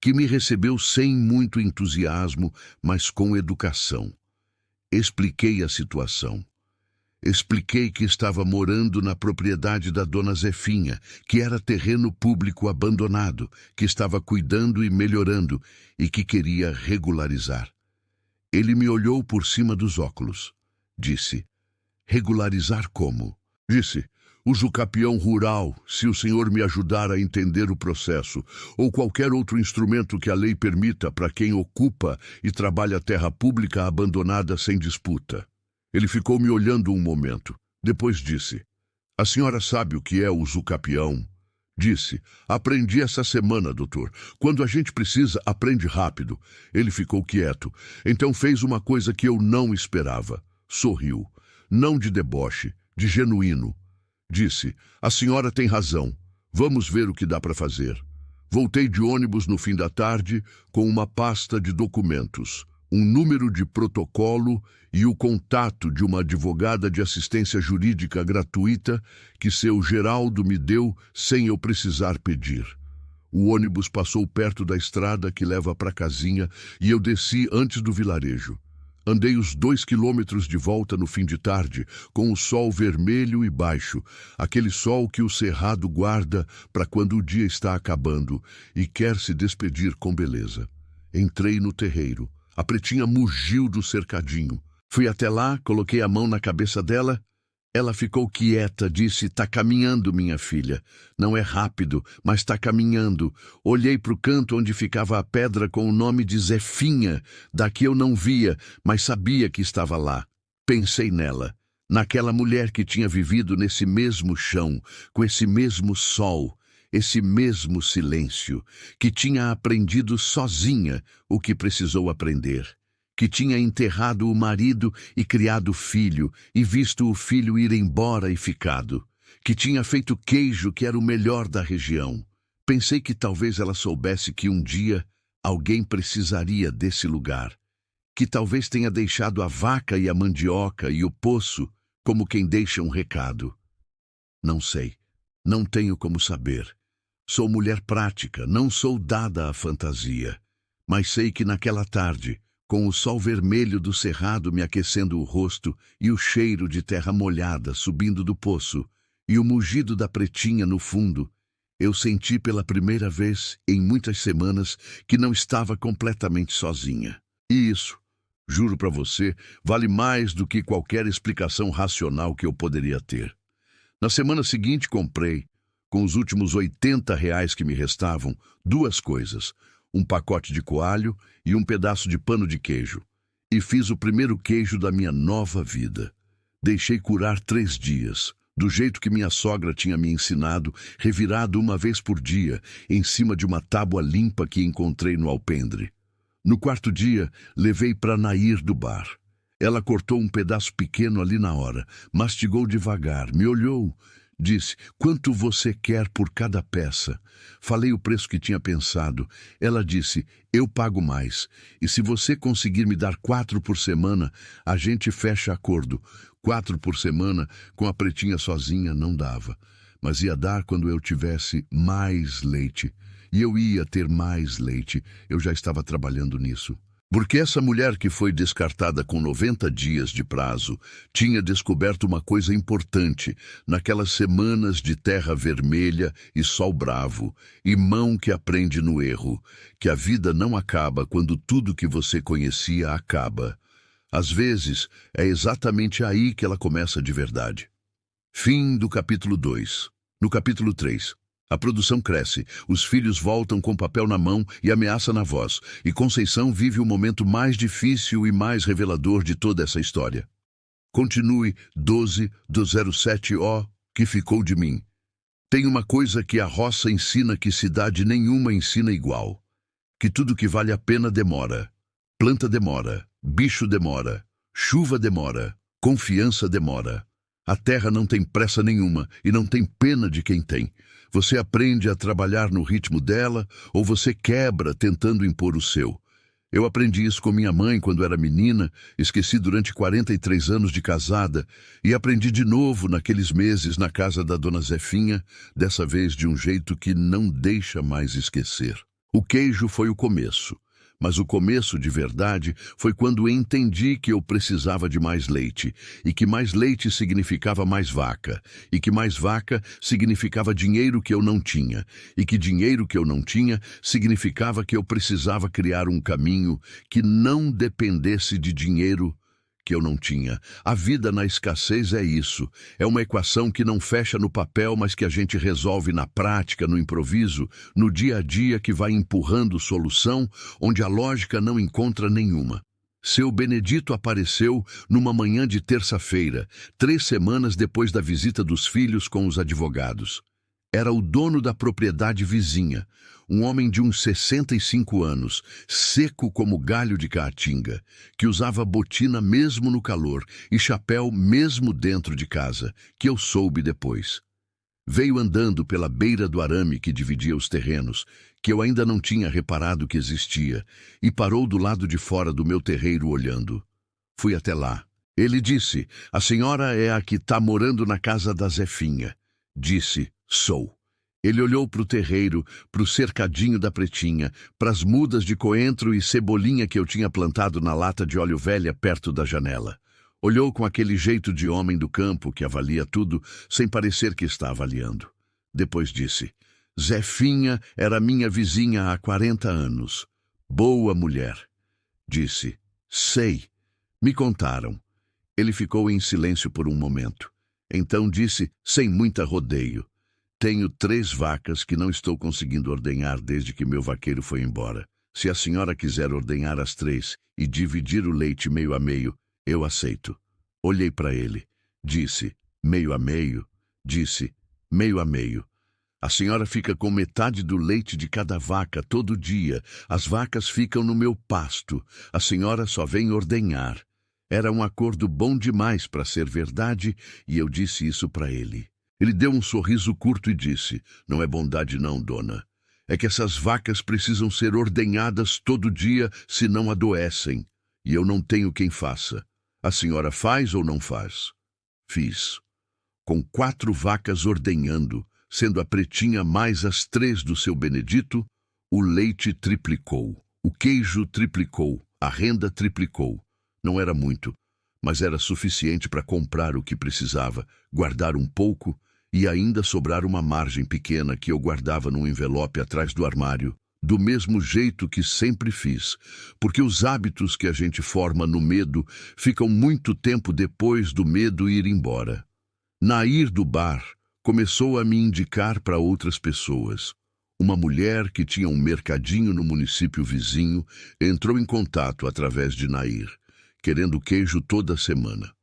que me recebeu sem muito entusiasmo, mas com educação. Expliquei a situação. Expliquei que estava morando na propriedade da dona Zefinha, que era terreno público abandonado, que estava cuidando e melhorando e que queria regularizar. Ele me olhou por cima dos óculos. Disse: regularizar como? Disse: uso capião rural, se o senhor me ajudar a entender o processo, ou qualquer outro instrumento que a lei permita para quem ocupa e trabalha terra pública abandonada sem disputa. Ele ficou me olhando um momento. Depois disse: a senhora sabe o que é usucapião? Disse: aprendi essa semana, doutor. Quando a gente precisa, aprende rápido. Ele ficou quieto. Então fez uma coisa que eu não esperava. Sorriu. Não de deboche, de genuíno. Disse: a senhora tem razão. Vamos ver o que dá para fazer. Voltei de ônibus no fim da tarde com uma pasta de documentos, um número de protocolo e o contato de uma advogada de assistência jurídica gratuita que seu Geraldo me deu sem eu precisar pedir. O ônibus passou perto da estrada que leva para a casinha e eu desci antes do vilarejo. Andei os 2 quilômetros de volta no fim de tarde, com o sol vermelho e baixo, aquele sol que o cerrado guarda para quando o dia está acabando e quer se despedir com beleza. Entrei no terreiro. A pretinha mugiu do cercadinho. Fui até lá, coloquei a mão na cabeça dela. Ela ficou quieta, disse: tá caminhando, minha filha. Não é rápido, mas tá caminhando. Olhei para o canto onde ficava a pedra com o nome de Zefinha. Daqui eu não via, mas sabia que estava lá. Pensei nela, naquela mulher que tinha vivido nesse mesmo chão, com esse mesmo sol, esse mesmo silêncio, que tinha aprendido sozinha o que precisou aprender, que tinha enterrado o marido e criado o filho, e visto o filho ir embora e ficado, que tinha feito queijo que era o melhor da região. Pensei que talvez ela soubesse que um dia alguém precisaria desse lugar, que talvez tenha deixado a vaca e a mandioca e o poço como quem deixa um recado. Não sei, não tenho como saber. Sou mulher prática, não sou dada à fantasia, mas sei que naquela tarde, com o sol vermelho do cerrado me aquecendo o rosto e o cheiro de terra molhada subindo do poço e o mugido da pretinha no fundo, eu senti pela primeira vez em muitas semanas que não estava completamente sozinha. E isso, juro para você, vale mais do que qualquer explicação racional que eu poderia ter. Na semana seguinte comprei, com os últimos R$ 80 que me restavam, 2 coisas, um pacote de coalho e um pedaço de pano de queijo. E fiz o primeiro queijo da minha nova vida. Deixei curar 3 dias, do jeito que minha sogra tinha me ensinado, revirado uma vez por dia, em cima de uma tábua limpa que encontrei no alpendre. No 4º dia, levei para Nair do bar. Ela cortou um pedaço pequeno ali na hora, mastigou devagar, me olhou, Disse, quanto você quer por cada peça? Falei o preço que tinha pensado. Ela disse, eu pago mais. E se você conseguir me dar 4 por semana, a gente fecha acordo. 4 por semana, com a pretinha sozinha, não dava. Mas ia dar quando eu tivesse mais leite. E eu ia ter mais leite. Eu já estava trabalhando nisso. Porque essa mulher que foi descartada com 90 dias de prazo tinha descoberto uma coisa importante naquelas semanas de terra vermelha e sol bravo, e mão que aprende no erro, que a vida não acaba quando tudo que você conhecia acaba. Às vezes, é exatamente aí que ela começa de verdade. Fim do capítulo 2. No capítulo 3. A produção cresce, os filhos voltam com papel na mão e ameaça na voz, e Conceição vive o momento mais difícil e mais revelador de toda essa história. Continue 12 do 07O, que ficou de mim. Tem uma coisa que a roça ensina que cidade nenhuma ensina igual. Que tudo que vale a pena demora. Planta demora, bicho demora, chuva demora, confiança demora. A terra não tem pressa nenhuma e não tem pena de quem tem. Você aprende a trabalhar no ritmo dela ou você quebra tentando impor o seu. Eu aprendi isso com minha mãe quando era menina, esqueci durante 43 anos de casada e aprendi de novo naqueles meses na casa da dona Zefinha, dessa vez de um jeito que não deixa mais esquecer. O queijo foi o começo. Mas o começo de verdade foi quando entendi que eu precisava de mais leite, e que mais leite significava mais vaca, e que mais vaca significava dinheiro que eu não tinha, e que dinheiro que eu não tinha significava que eu precisava criar um caminho que não dependesse de dinheiro que eu não tinha. A vida na escassez é isso. É uma equação que não fecha no papel, mas que a gente resolve na prática, no improviso, no dia a dia, que vai empurrando solução onde a lógica não encontra nenhuma. Seu Benedito apareceu numa manhã de terça-feira, 3 semanas depois da visita dos filhos com os advogados. Era o dono da propriedade vizinha, um homem de uns 65 anos, seco como galho de caatinga, que usava botina mesmo no calor e chapéu mesmo dentro de casa, que eu soube depois. Veio andando pela beira do arame que dividia os terrenos, que eu ainda não tinha reparado que existia, e parou do lado de fora do meu terreiro olhando. Fui até lá. Ele disse, a senhora é a que está morando na casa da Zefinha. Disse, sou. Ele olhou para o terreiro, para o cercadinho da pretinha, para as mudas de coentro e cebolinha que eu tinha plantado na lata de óleo velha perto da janela. Olhou com aquele jeito de homem do campo que avalia tudo, sem parecer que está avaliando. Depois disse, Zefinha era minha vizinha há 40 anos. Boa mulher. Disse, sei. Me contaram. Ele ficou em silêncio por um momento. Então disse, sem muita rodeio, tenho 3 vacas que não estou conseguindo ordenhar desde que meu vaqueiro foi embora. Se a senhora quiser ordenhar as 3 e dividir o leite meio a meio, eu aceito. Olhei para ele. Disse, meio a meio. Disse, meio a meio. A senhora fica com metade do leite de cada vaca todo dia. As vacas ficam no meu pasto. A senhora só vem ordenhar. Era um acordo bom demais para ser verdade e eu disse isso para ele. Ele deu um sorriso curto e disse, não é bondade não, dona. É que essas vacas precisam ser ordenhadas todo dia, senão adoecem. E eu não tenho quem faça. A senhora faz ou não faz? Fiz. Com 4 vacas ordenhando, sendo a pretinha mais as 3 do seu Benedito, o leite triplicou, o queijo triplicou, a renda triplicou. Não era muito, mas era suficiente para comprar o que precisava, guardar um pouco e ainda sobrar uma margem pequena que eu guardava num envelope atrás do armário, do mesmo jeito que sempre fiz, porque os hábitos que a gente forma no medo ficam muito tempo depois do medo ir embora. Nair do bar começou a me indicar para outras pessoas. Uma mulher que tinha um mercadinho no município vizinho entrou em contato através de Nair, querendo queijo toda semana.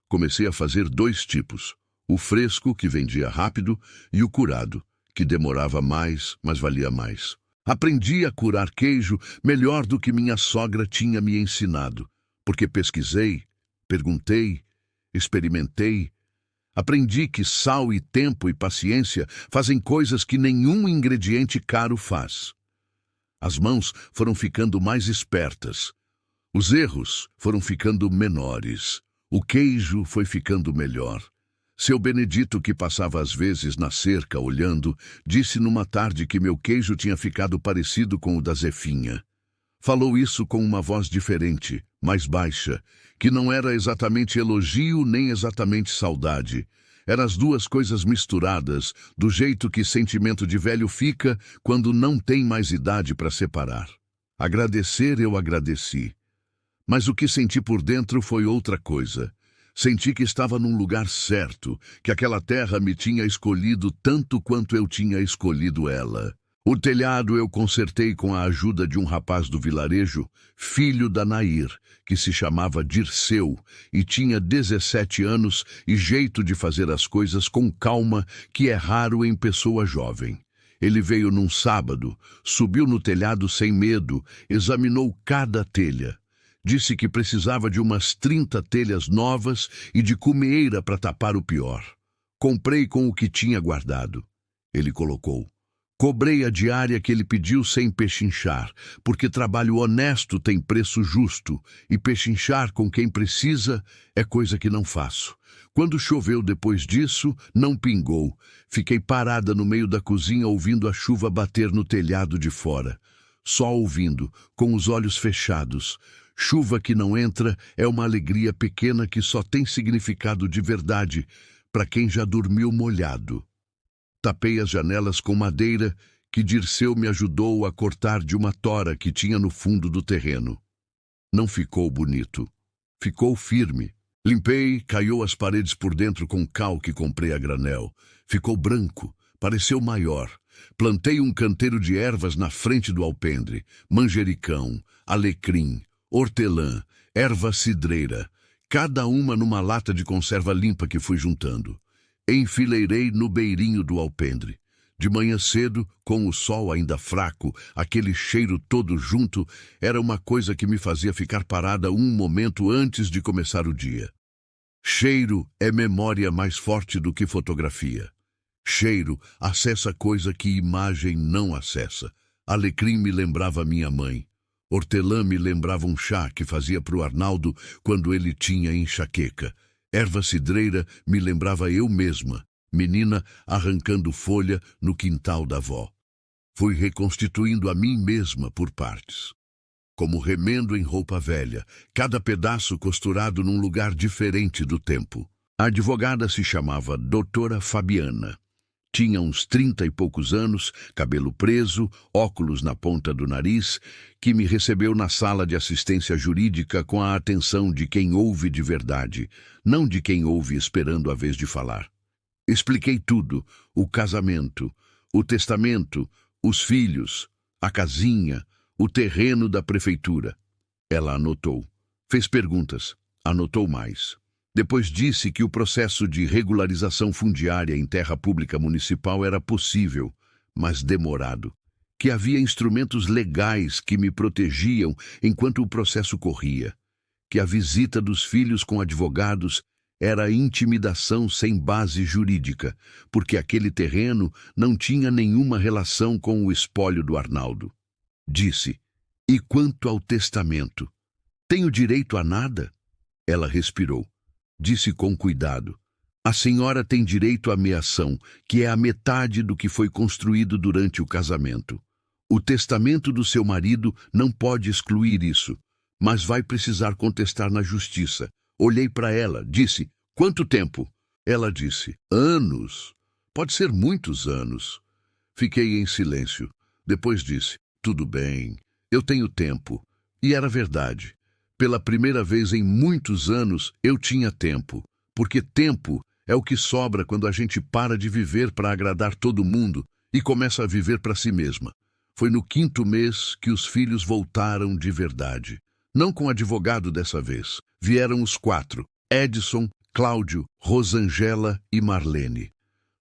Comecei a fazer 2 tipos, o fresco, que vendia rápido, e o curado, que demorava mais, mas valia mais. Aprendi a curar queijo melhor do que minha sogra tinha me ensinado, porque pesquisei, perguntei, experimentei, Aprendi que sal e tempo e paciência fazem coisas que nenhum ingrediente caro faz. As mãos foram ficando mais espertas. Os erros foram ficando menores. O queijo foi ficando melhor. Seu Benedito, que passava às vezes na cerca olhando, disse numa tarde que meu queijo tinha ficado parecido com o da Zefinha. Falou isso com uma voz diferente, mais baixa, que não era exatamente elogio nem exatamente saudade. Eram as duas coisas misturadas, do jeito que sentimento de velho fica quando não tem mais idade para separar. Agradecer eu agradeci. Mas o que senti por dentro foi outra coisa. Senti que estava num lugar certo, que aquela terra me tinha escolhido tanto quanto eu tinha escolhido ela. O telhado eu consertei com a ajuda de um rapaz do vilarejo, filho da Nair, que se chamava Dirceu e tinha 17 anos e jeito de fazer as coisas com calma, que é raro em pessoa jovem. Ele veio num sábado, subiu no telhado sem medo, examinou cada telha. Disse que precisava de umas 30 telhas novas e de cumeira para tapar o pior. Comprei com o que tinha guardado. Ele colocou. Cobrei a diária que ele pediu sem pechinchar, porque trabalho honesto tem preço justo, e pechinchar com quem precisa é coisa que não faço. Quando choveu depois disso, não pingou. Fiquei parada no meio da cozinha ouvindo a chuva bater no telhado de fora. Só ouvindo, com os olhos fechados. Chuva que não entra é uma alegria pequena que só tem significado de verdade para quem já dormiu molhado. Tapei as janelas com madeira que Dirceu me ajudou a cortar de uma tora que tinha no fundo do terreno. Não ficou bonito. Ficou firme. Limpei, caiu as paredes por dentro com cal que comprei a granel. Ficou branco, pareceu maior. Plantei um canteiro de ervas na frente do alpendre. Manjericão, alecrim, hortelã, erva cidreira, cada uma numa lata de conserva limpa que fui juntando. Enfileirei no beirinho do alpendre. De manhã cedo, com o sol ainda fraco, aquele cheiro todo junto, era uma coisa que me fazia ficar parada um momento antes de começar o dia. Cheiro é memória mais forte do que fotografia. Cheiro acessa coisa que imagem não acessa. Alecrim me lembrava minha mãe. Hortelã me lembrava um chá que fazia para o Arnaldo quando ele tinha enxaqueca. Erva cidreira me lembrava eu mesma, menina arrancando folha no quintal da avó. Fui reconstituindo a mim mesma por partes. Como remendo em roupa velha, cada pedaço costurado num lugar diferente do tempo. A advogada se chamava Doutora Fabiana. Tinha uns 30 e poucos anos, cabelo preso, óculos na ponta do nariz, que me recebeu na sala de assistência jurídica com a atenção de quem ouve de verdade, não de quem ouve esperando a vez de falar. Expliquei tudo, o casamento, o testamento, os filhos, a casinha, o terreno da prefeitura. Ela anotou. Fez perguntas. Anotou mais. Depois disse que o processo de regularização fundiária em terra pública municipal era possível, mas demorado. Que havia instrumentos legais que me protegiam enquanto o processo corria. Que a visita dos filhos com advogados era intimidação sem base jurídica, porque aquele terreno não tinha nenhuma relação com o espólio do Arnaldo. Disse, e quanto ao testamento? Tenho direito a nada? Ela respirou. Disse com cuidado, a senhora tem direito à meação, que é a metade do que foi construído durante o casamento. O testamento do seu marido não pode excluir isso, mas vai precisar contestar na justiça. Olhei para ela, disse, quanto tempo? Ela disse, anos. Pode ser muitos anos. Fiquei em silêncio. Depois disse, tudo bem, eu tenho tempo. E era verdade. Pela primeira vez em muitos anos, eu tinha tempo. Porque tempo é o que sobra quando a gente para de viver para agradar todo mundo e começa a viver para si mesma. Foi no 5º mês que os filhos voltaram de verdade. Não com advogado dessa vez. Vieram os 4, Edson, Cláudio, Rosangela e Marlene.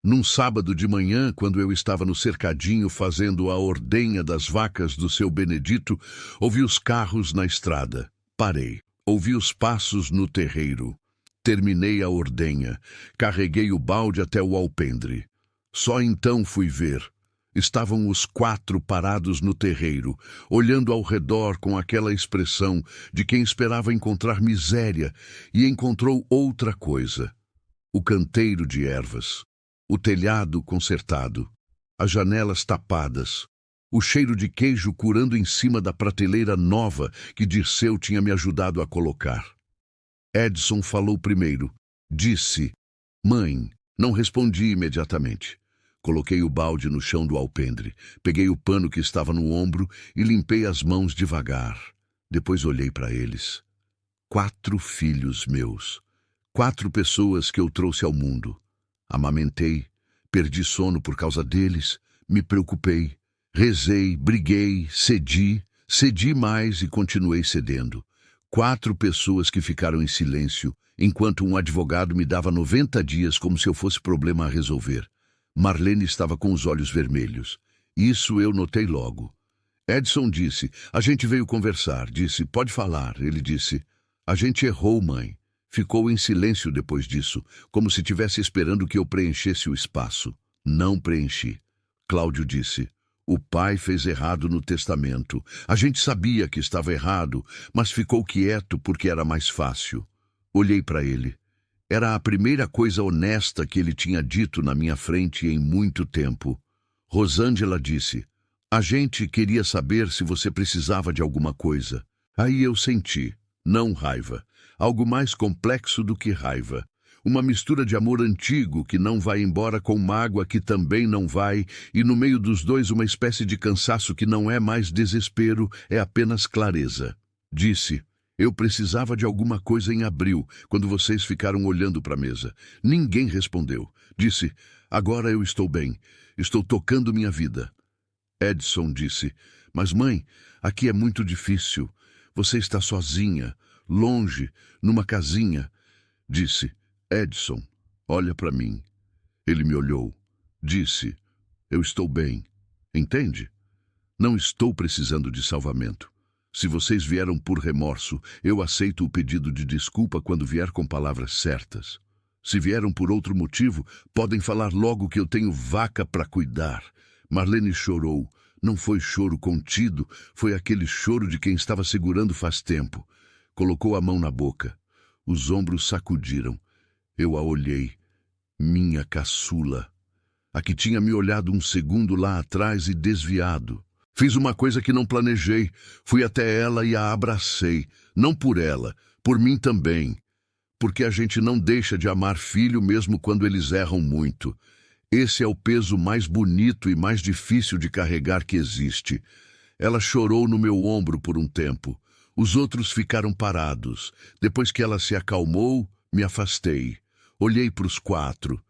Num sábado de manhã, quando eu estava no cercadinho fazendo a ordenha das vacas do seu Benedito, ouvi os carros na estrada. Parei. Ouvi os passos no terreiro. Terminei a ordenha. Carreguei o balde até o alpendre. Só então fui ver. Estavam os 4 parados no terreiro, olhando ao redor com aquela expressão de quem esperava encontrar miséria e encontrou outra coisa. O canteiro de ervas, o telhado consertado, as janelas tapadas, o cheiro de queijo curando em cima da prateleira nova que Dirceu tinha me ajudado a colocar. Edson falou primeiro. Disse: "Mãe." Não respondi imediatamente. Coloquei o balde no chão do alpendre, peguei o pano que estava no ombro e limpei as mãos devagar. Depois olhei para eles. 4 filhos meus. 4 pessoas que eu trouxe ao mundo. Amamentei, perdi sono por causa deles, me preocupei, rezei, briguei, cedi mais e continuei cedendo. 4 pessoas que ficaram em silêncio, enquanto um advogado me dava 90 dias como se eu fosse problema a resolver. Marlene estava com os olhos vermelhos. Isso eu notei logo. Edson disse: "A gente veio conversar." Disse: "Pode falar." Ele disse: "A gente errou, mãe." Ficou em silêncio depois disso, como se estivesse esperando que eu preenchesse o espaço. Não preenchi. Cláudio disse: "O pai fez errado no testamento. A gente sabia que estava errado, mas ficou quieto porque era mais fácil." Olhei para ele. Era a primeira coisa honesta que ele tinha dito na minha frente em muito tempo. Rosângela disse: "A gente queria saber se você precisava de alguma coisa." Aí eu senti, não raiva, algo mais complexo do que raiva. Uma mistura de amor antigo que não vai embora com mágoa que também não vai, e no meio dos dois uma espécie de cansaço que não é mais desespero, é apenas clareza. Disse: "Eu precisava de alguma coisa em abril, quando vocês ficaram olhando para a mesa." Ninguém respondeu. Disse: "Agora eu estou bem. Estou tocando minha vida." Edson disse: "Mas mãe, aqui é muito difícil. Você está sozinha, longe, numa casinha." Disse: "Edson, olha para mim." Ele me olhou. Disse: "Eu estou bem. Entende? Não estou precisando de salvamento. Se vocês vieram por remorso, eu aceito o pedido de desculpa quando vier com palavras certas. Se vieram por outro motivo, podem falar logo que eu tenho vaca para cuidar." Marlene chorou. Não foi choro contido, foi aquele choro de quem estava segurando faz tempo. Colocou a mão na boca. Os ombros sacudiram. Eu a olhei. Minha caçula. A que tinha me olhado um segundo lá atrás e desviado. Fiz uma coisa que não planejei. Fui até ela e a abracei. Não por ela, por mim também. Porque a gente não deixa de amar filho mesmo quando eles erram muito. Esse é o peso mais bonito e mais difícil de carregar que existe. Ela chorou no meu ombro por um tempo. Os outros ficaram parados. Depois que ela se acalmou, me afastei. Olhei para os 4.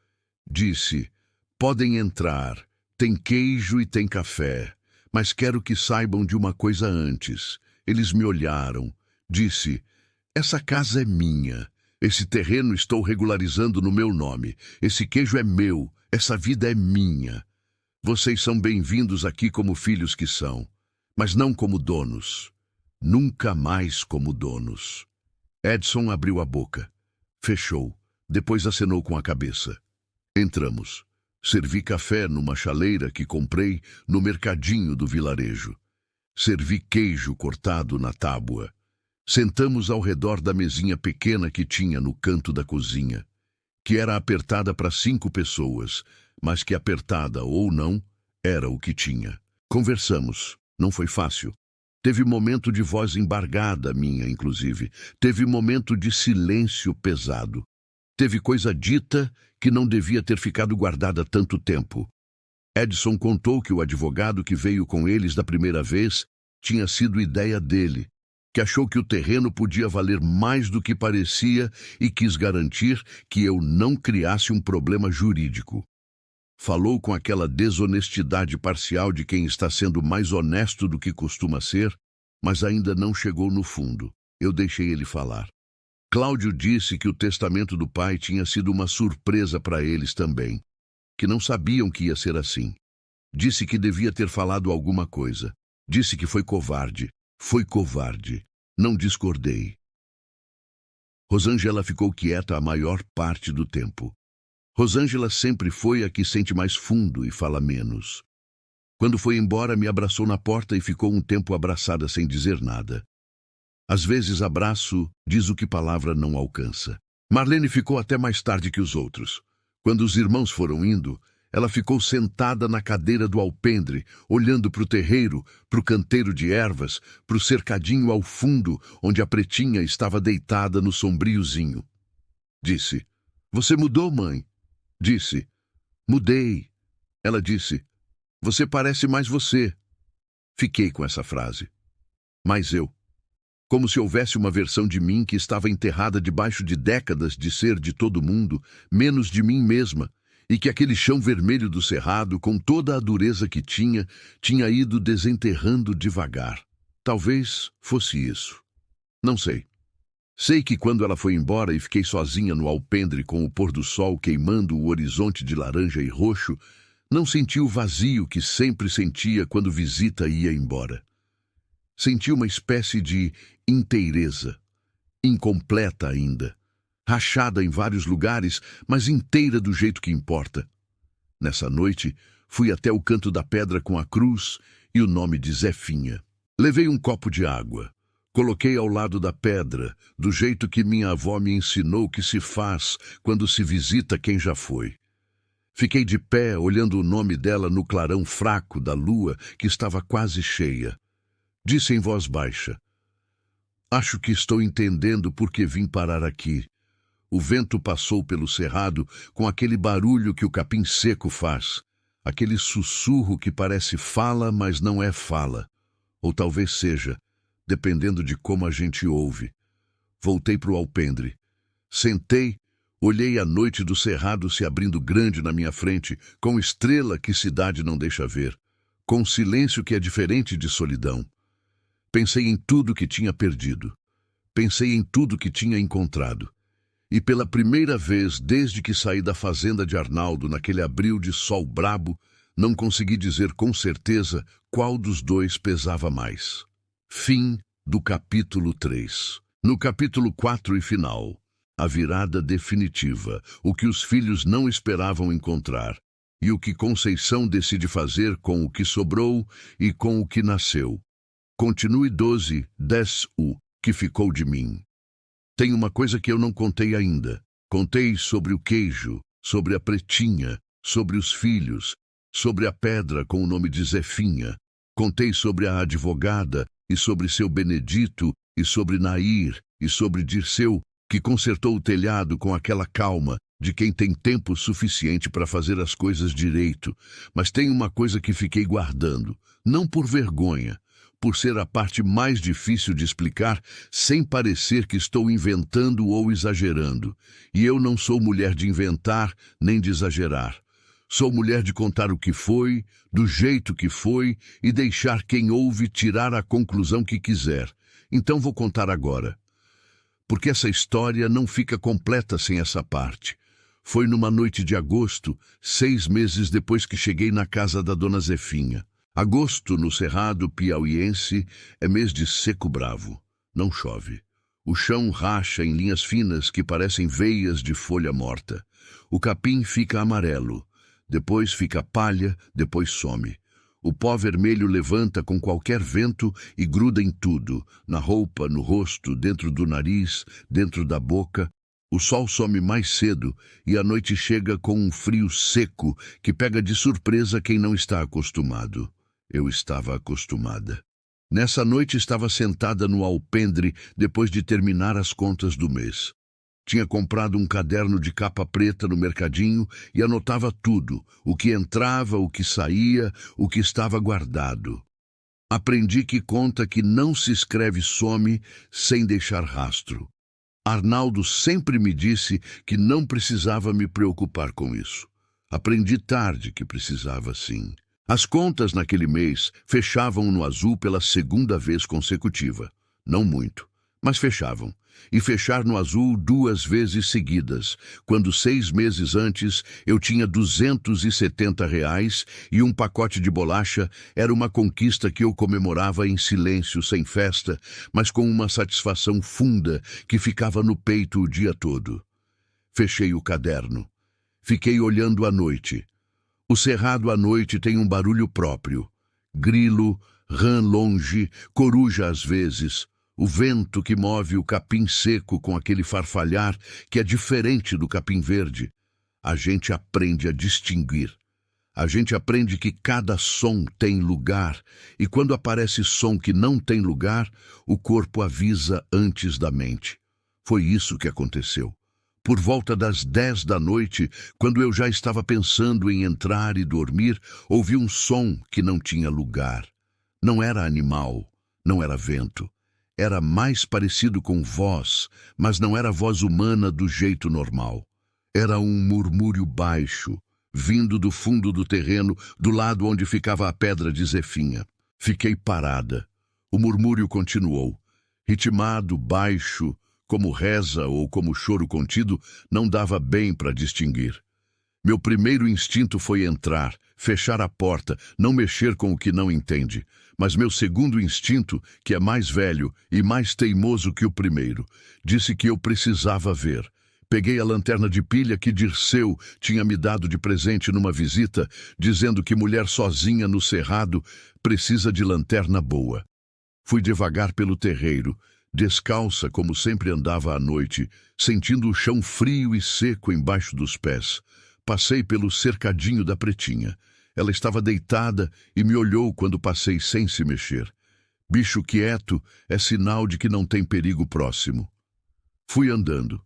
Disse: "Podem entrar. Tem queijo e tem café. Mas quero que saibam de uma coisa antes." Eles me olharam. Disse: "Essa casa é minha. Esse terreno estou regularizando no meu nome. Esse queijo é meu. Essa vida é minha. Vocês são bem-vindos aqui como filhos que são, mas não como donos. Nunca mais como donos." Edson abriu a boca. Fechou. Depois acenou com a cabeça. Entramos. Servi café numa chaleira que comprei no mercadinho do vilarejo. Servi queijo cortado na tábua. Sentamos ao redor da mesinha pequena que tinha no canto da cozinha, que era apertada para 5 pessoas, mas que apertada ou não, era o que tinha. Conversamos. Não foi fácil. Teve momento de voz embargada minha, inclusive. Teve momento de silêncio pesado. Teve coisa dita que não devia ter ficado guardada tanto tempo. Edson contou que o advogado que veio com eles da primeira vez tinha sido ideia dele, que achou que o terreno podia valer mais do que parecia e quis garantir que eu não criasse um problema jurídico. Falou com aquela desonestidade parcial de quem está sendo mais honesto do que costuma ser, mas ainda não chegou no fundo. Eu deixei ele falar. Cláudio disse que o testamento do pai tinha sido uma surpresa para eles também, que não sabiam que ia ser assim. Disse que devia ter falado alguma coisa. Disse que foi covarde. Foi covarde. Não discordei. Rosângela ficou quieta a maior parte do tempo. Rosângela sempre foi a que sente mais fundo e fala menos. Quando foi embora, me abraçou na porta e ficou um tempo abraçada sem dizer nada. Às vezes abraço diz o que palavra não alcança. Marlene ficou até mais tarde que os outros. Quando os irmãos foram indo, ela ficou sentada na cadeira do alpendre, olhando para o terreiro, para o canteiro de ervas, para o cercadinho ao fundo, onde a pretinha estava deitada no sombriozinho. Disse: "Você mudou, mãe?" Disse: "Mudei." Ela disse: "Você parece mais você." Fiquei com essa frase. Mas eu. Como se houvesse uma versão de mim que estava enterrada debaixo de décadas de ser de todo mundo, menos de mim mesma, e que aquele chão vermelho do cerrado, com toda a dureza que tinha ido desenterrando devagar. Talvez fosse isso. Não sei. Sei que quando ela foi embora e fiquei sozinha no alpendre com o pôr do sol queimando o horizonte de laranja e roxo, não senti o vazio que sempre sentia quando visita ia embora. Senti uma espécie de inteireza, incompleta ainda, rachada em vários lugares, mas inteira do jeito que importa. Nessa noite, fui até o canto da pedra com a cruz e o nome de Zefinha. Levei um copo de água, coloquei ao lado da pedra, do jeito que minha avó me ensinou que se faz quando se visita quem já foi. Fiquei de pé, olhando o nome dela no clarão fraco da lua, que estava quase cheia. Disse em voz baixa: "Acho que estou entendendo por que vim parar aqui." O vento passou pelo cerrado com aquele barulho que o capim seco faz, aquele sussurro que parece fala, mas não é fala. Ou talvez seja, dependendo de como a gente ouve. Voltei para o alpendre. Sentei, olhei a noite do cerrado se abrindo grande na minha frente, com estrela que cidade não deixa ver, com silêncio que é diferente de solidão. Pensei em tudo que tinha perdido. Pensei em tudo que tinha encontrado. E pela primeira vez desde que saí da fazenda de Arnaldo, naquele abril de sol brabo, não consegui dizer com certeza qual dos dois pesava mais. Fim do capítulo 3. No capítulo 4 e final, a virada definitiva, o que os filhos não esperavam encontrar, e o que Conceição decide fazer com o que sobrou e com o que nasceu. Continue 12, 10, que ficou de mim. Tem uma coisa que eu não contei ainda. Contei sobre o queijo, sobre a pretinha, sobre os filhos, sobre a pedra com o nome de Zefinha. Contei sobre a advogada e sobre seu Benedito e sobre Nair e sobre Dirceu, que consertou o telhado com aquela calma de quem tem tempo suficiente para fazer as coisas direito. Mas tem uma coisa que fiquei guardando, não por vergonha, por ser a parte mais difícil de explicar, sem parecer que estou inventando ou exagerando. E eu não sou mulher de inventar nem de exagerar. Sou mulher de contar o que foi, do jeito que foi, e deixar quem ouve tirar a conclusão que quiser. Então vou contar agora. Porque essa história não fica completa sem essa parte. Foi numa noite de agosto, 6 meses depois que cheguei na casa da dona Zefinha. Agosto, no Cerrado piauiense, é mês de seco bravo. Não chove. O chão racha em linhas finas que parecem veias de folha morta. O capim fica amarelo. Depois fica palha, depois some. O pó vermelho levanta com qualquer vento e gruda em tudo, na roupa, no rosto, dentro do nariz, dentro da boca. O sol some mais cedo e a noite chega com um frio seco que pega de surpresa quem não está acostumado. Eu estava acostumada. Nessa noite estava sentada no alpendre depois de terminar as contas do mês. Tinha comprado um caderno de capa preta no mercadinho e anotava tudo, o que entrava, o que saía, o que estava guardado. Aprendi que conta que não se escreve some sem deixar rastro. Arnaldo sempre me disse que não precisava me preocupar com isso. Aprendi tarde que precisava sim. As contas naquele mês fechavam no azul pela segunda vez consecutiva. Não muito, mas fechavam. e fechar no azul 2 vezes seguidas, quando 6 meses antes eu tinha R$ 270 e um pacote de bolacha era uma conquista que eu comemorava em silêncio, sem festa, mas com uma satisfação funda que ficava no peito o dia todo. Fechei o caderno. Fiquei olhando a noite. O cerrado à noite tem um barulho próprio. Grilo, rã longe, coruja às vezes, o vento que move o capim seco com aquele farfalhar que é diferente do capim verde. A gente aprende a distinguir. A gente aprende que cada som tem lugar, e quando aparece som que não tem lugar, o corpo avisa antes da mente. Foi isso que aconteceu. Por volta das 10 da noite, quando eu já estava pensando em entrar e dormir, ouvi um som que não tinha lugar. Não era animal, não era vento. Era mais parecido com voz, mas não era voz humana do jeito normal. Era um murmúrio baixo, vindo do fundo do terreno, do lado onde ficava a pedra de Zefinha. Fiquei parada. O murmúrio continuou. Ritmado, baixo, como reza ou como choro contido, não dava bem para distinguir. Meu primeiro instinto foi entrar, fechar a porta, não mexer com o que não entende. Mas meu segundo instinto, que é mais velho e mais teimoso que o primeiro, disse que eu precisava ver. Peguei a lanterna de pilha que Dirceu tinha me dado de presente numa visita, dizendo que mulher sozinha no cerrado precisa de lanterna boa. Fui devagar pelo terreiro, descalça como sempre andava à noite, sentindo o chão frio e seco embaixo dos pés. Passei pelo cercadinho da pretinha. Ela estava deitada e me olhou quando passei sem se mexer. Bicho quieto é sinal de que não tem perigo próximo. Fui andando.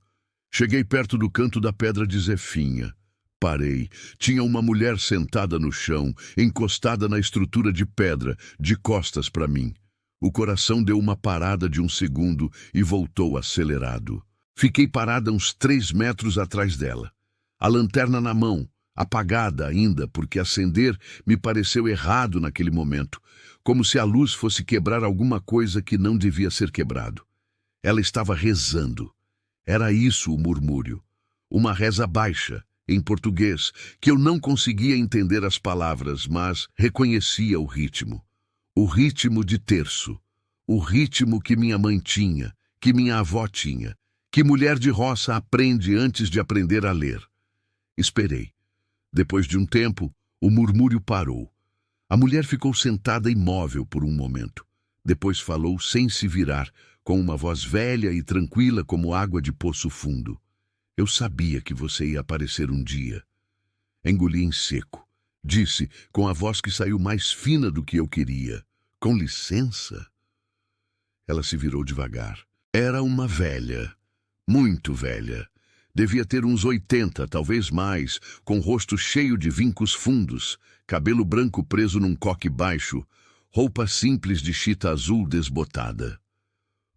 Cheguei perto do canto da pedra de Zefinha. Parei. Tinha uma mulher sentada no chão, encostada na estrutura de pedra, de costas para mim. O coração deu uma parada de um segundo e voltou acelerado. Fiquei parada uns 3 metros atrás dela. A lanterna na mão, apagada ainda, porque acender me pareceu errado naquele momento, como se a luz fosse quebrar alguma coisa que não devia ser quebrado. Ela estava rezando. Era isso o murmúrio. Uma reza baixa, em português, que eu não conseguia entender as palavras, mas reconhecia o ritmo. O ritmo de terço, o ritmo que minha mãe tinha, que minha avó tinha, que mulher de roça aprende antes de aprender a ler. Esperei. Depois de um tempo, o murmúrio parou. A mulher ficou sentada imóvel por um momento. Depois falou sem se virar, com uma voz velha e tranquila como água de poço fundo. Eu sabia que você ia aparecer um dia. Engoli em seco. Disse, com a voz que saiu mais fina do que eu queria. Com licença? Ela se virou devagar. Era uma velha, muito velha. Devia ter uns 80, talvez mais, com rosto cheio de vincos fundos, cabelo branco preso num coque baixo, roupa simples de chita azul desbotada.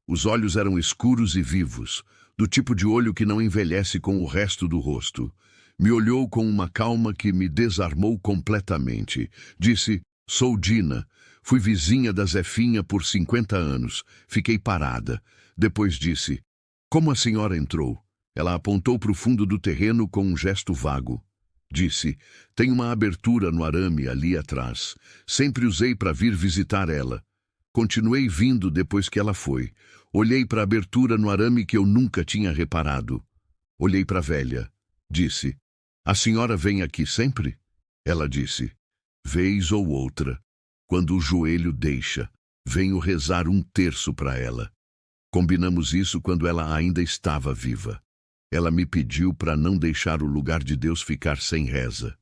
Os olhos eram escuros e vivos, do tipo de olho que não envelhece com o resto do rosto. Me olhou com uma calma que me desarmou completamente. Disse, sou Dina. Fui vizinha da Zefinha por 50 anos. Fiquei parada. Depois disse, como a senhora entrou? Ela apontou para o fundo do terreno com um gesto vago. Disse, tem uma abertura no arame ali atrás. Sempre usei para vir visitar ela. Continuei vindo depois que ela foi. Olhei para a abertura no arame que eu nunca tinha reparado. Olhei para a velha. Disse, a senhora vem aqui sempre? Ela disse, vez ou outra. Quando o joelho deixa, venho rezar um terço para ela. Combinamos isso quando ela ainda estava viva. Ela me pediu para não deixar o lugar de Deus ficar sem reza.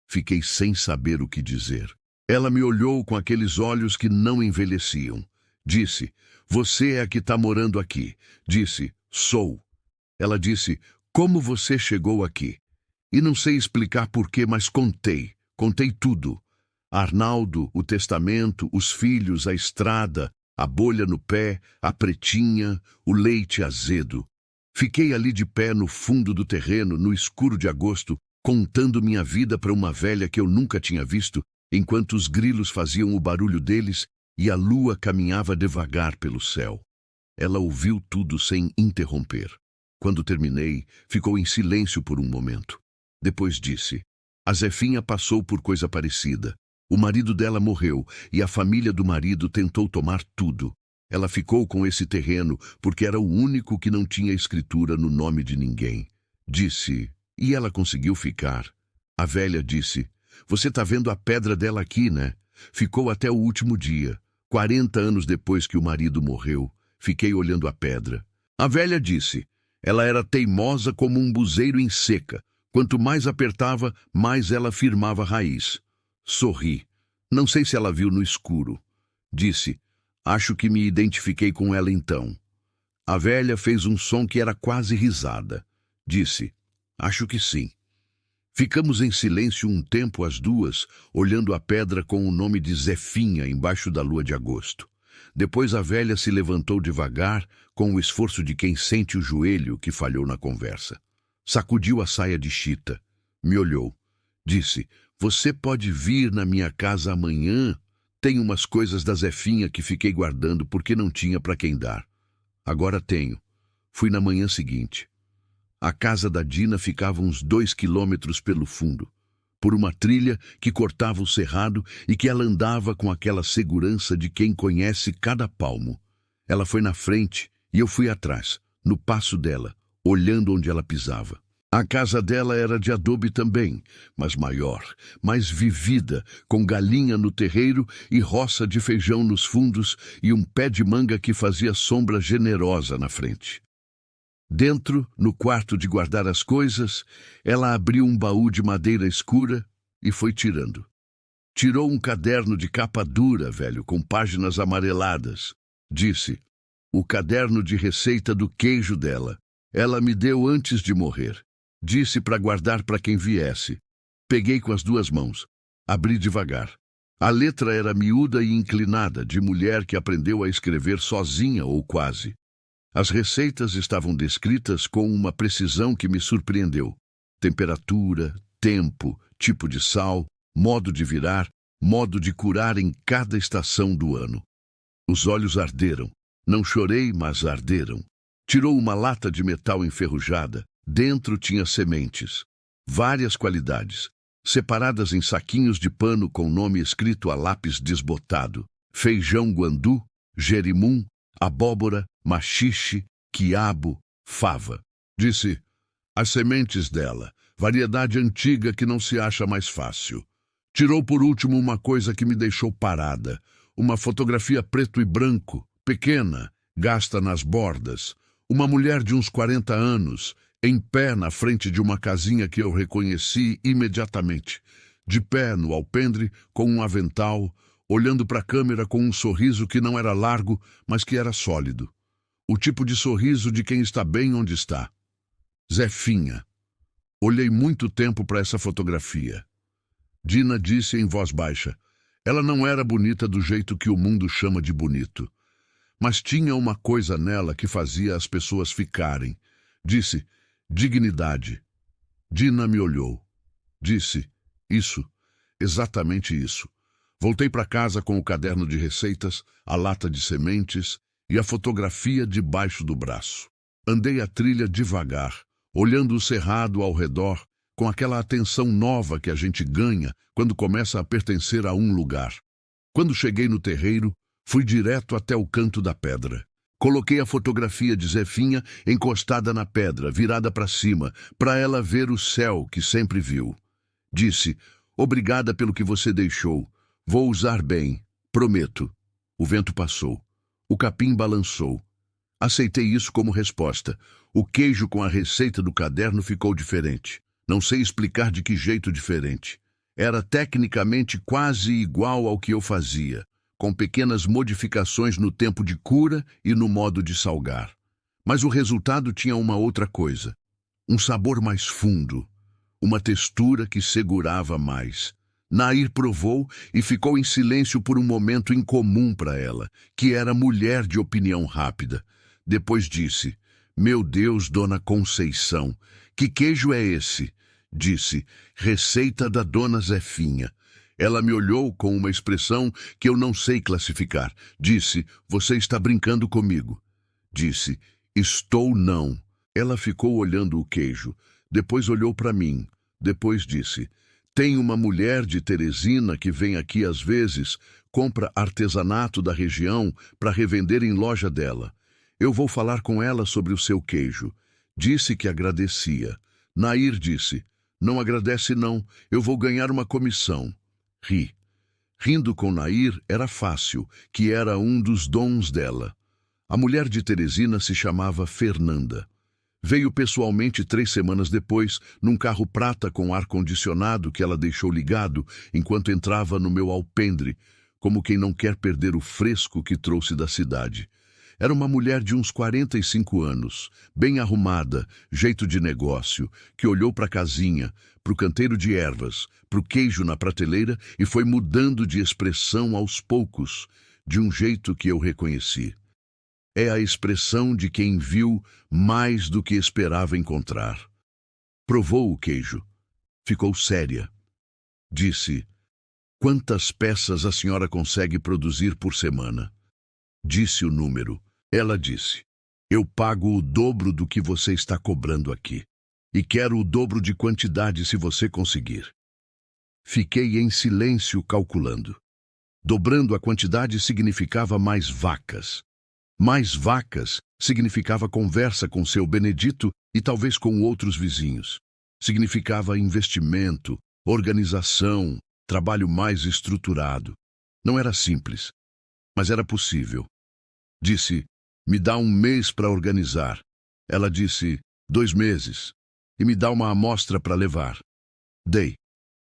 Fiquei sem saber o que dizer. Ela me olhou com aqueles olhos que não envelheciam. Disse, você é a que está morando aqui. Disse, sou. Ela disse, como você chegou aqui? E não sei explicar porquê, mas contei tudo. Arnaldo, o testamento, os filhos, a estrada, a bolha no pé, a pretinha, o leite azedo. Fiquei ali de pé no fundo do terreno, no escuro de agosto, contando minha vida para uma velha que eu nunca tinha visto, enquanto os grilos faziam o barulho deles e a lua caminhava devagar pelo céu. Ela ouviu tudo sem interromper. Quando terminei, ficou em silêncio por um momento. Depois disse: a Zefinha passou por coisa parecida. O marido dela morreu e a família do marido tentou tomar tudo. Ela ficou com esse terreno porque era o único que não tinha escritura no nome de ninguém. Disse: e ela conseguiu ficar. A velha disse: você tá vendo a pedra dela aqui, né? Ficou até o último dia. 40 anos depois que o marido morreu, fiquei olhando a pedra. A velha disse: ela era teimosa como um buzeiro em seca. Quanto mais apertava, mais ela firmava a raiz. Sorri. Não sei se ela viu no escuro. Disse: acho que me identifiquei com ela então. A velha fez um som que era quase risada. Disse: acho que sim. Ficamos em silêncio um tempo as duas, olhando a pedra com o nome de Zefinha embaixo da lua de agosto. Depois a velha se levantou devagar, com o esforço de quem sente o joelho que falhou na conversa. Sacudiu a saia de chita. Me olhou. Disse: você pode vir na minha casa amanhã? Tenho umas coisas da Zefinha que fiquei guardando porque não tinha para quem dar. Agora tenho. Fui na manhã seguinte. A casa da Dina ficava uns 2 quilômetros pelo fundo, por uma trilha que cortava o cerrado e que ela andava com aquela segurança de quem conhece cada palmo. Ela foi na frente e eu fui atrás, no passo dela, olhando onde ela pisava. A casa dela era de adobe também, mas maior, mais vivida, com galinha no terreiro e roça de feijão nos fundos e um pé de manga que fazia sombra generosa na frente. Dentro, no quarto de guardar as coisas, ela abriu um baú de madeira escura e foi tirando. Tirou um caderno de capa dura, velho, com páginas amareladas. Disse: o caderno de receita do queijo dela. Ela me deu antes de morrer. Disse para guardar para quem viesse. Peguei com as 2 mãos. Abri devagar. A letra era miúda e inclinada, de mulher que aprendeu a escrever sozinha ou quase. As receitas estavam descritas com uma precisão que me surpreendeu. Temperatura, tempo, tipo de sal, modo de virar, modo de curar em cada estação do ano. Os olhos arderam. Não chorei, mas arderam. Tirou uma lata de metal enferrujada. Dentro tinha sementes. Várias qualidades. Separadas em saquinhos de pano com nome escrito a lápis desbotado. Feijão guandu, jerimum, abóbora, maxixe, quiabo, fava. Disse: as sementes dela, variedade antiga que não se acha mais fácil. Tirou por último uma coisa que me deixou parada. Uma fotografia preto e branco, pequena, gasta nas bordas. Uma mulher de uns 40 anos, em pé na frente de uma casinha que eu reconheci imediatamente. De pé no alpendre, com um avental, olhando para a câmera com um sorriso que não era largo, mas que era sólido. O tipo de sorriso de quem está bem onde está. Zefinha. Olhei muito tempo para essa fotografia. Dina disse em voz baixa: ela não era bonita do jeito que o mundo chama de bonito, mas tinha uma coisa nela que fazia as pessoas ficarem. Disse: dignidade. Dina me olhou. Disse: isso, exatamente isso. Voltei para casa com o caderno de receitas, a lata de sementes e a fotografia debaixo do braço. Andei a trilha devagar, olhando o cerrado ao redor, com aquela atenção nova que a gente ganha quando começa a pertencer a um lugar. Quando cheguei no terreiro, fui direto até o canto da pedra. Coloquei a fotografia de Zefinha encostada na pedra, virada para cima, para ela ver o céu que sempre viu. Disse: obrigada pelo que você deixou. Vou usar bem, prometo. O vento passou. O capim balançou. Aceitei isso como resposta. O queijo com a receita do caderno ficou diferente. Não sei explicar de que jeito diferente. Era tecnicamente quase igual ao que eu fazia, com pequenas modificações no tempo de cura e no modo de salgar. Mas o resultado tinha uma outra coisa. Um sabor mais fundo. Uma textura que segurava mais. Nair provou e ficou em silêncio por um momento incomum para ela, que era mulher de opinião rápida. Depois disse: meu Deus, Dona Conceição, que queijo é esse? Disse: receita da Dona Zefinha. Ela me olhou com uma expressão que eu não sei classificar. Disse: você está brincando comigo. Disse, estou não. Ela ficou olhando o queijo, depois olhou para mim, depois disse, tem uma mulher de Teresina que vem aqui às vezes, compra artesanato da região para revender em loja dela. Eu vou falar com ela sobre o seu queijo. Disse que agradecia. Nair disse, não agradece não, eu vou ganhar uma comissão. Ri. Rindo com Nair era fácil, que era um dos dons dela. A mulher de Teresina se chamava Fernanda. Veio pessoalmente 3 semanas depois, num carro prata com ar-condicionado que ela deixou ligado enquanto entrava no meu alpendre, como quem não quer perder o fresco que trouxe da cidade. Era uma mulher de uns 45 anos, bem arrumada, jeito de negócio, que olhou para a casinha, para o canteiro de ervas, para o queijo na prateleira e foi mudando de expressão aos poucos, de um jeito que eu reconheci. É a expressão de quem viu mais do que esperava encontrar. Provou o queijo. Ficou séria. Disse, quantas peças a senhora consegue produzir por semana? Disse o número. Ela disse, eu pago o dobro do que você está cobrando aqui. E quero o dobro de quantidade se você conseguir. Fiquei em silêncio calculando. Dobrando a quantidade significava mais vacas. Mais vacas significava conversa com seu Benedito e talvez com outros vizinhos. Significava investimento, organização, trabalho mais estruturado. Não era simples, mas era possível. Disse, me dá 1 mês para organizar. Ela disse, 2 meses. E me dá uma amostra para levar. Dei.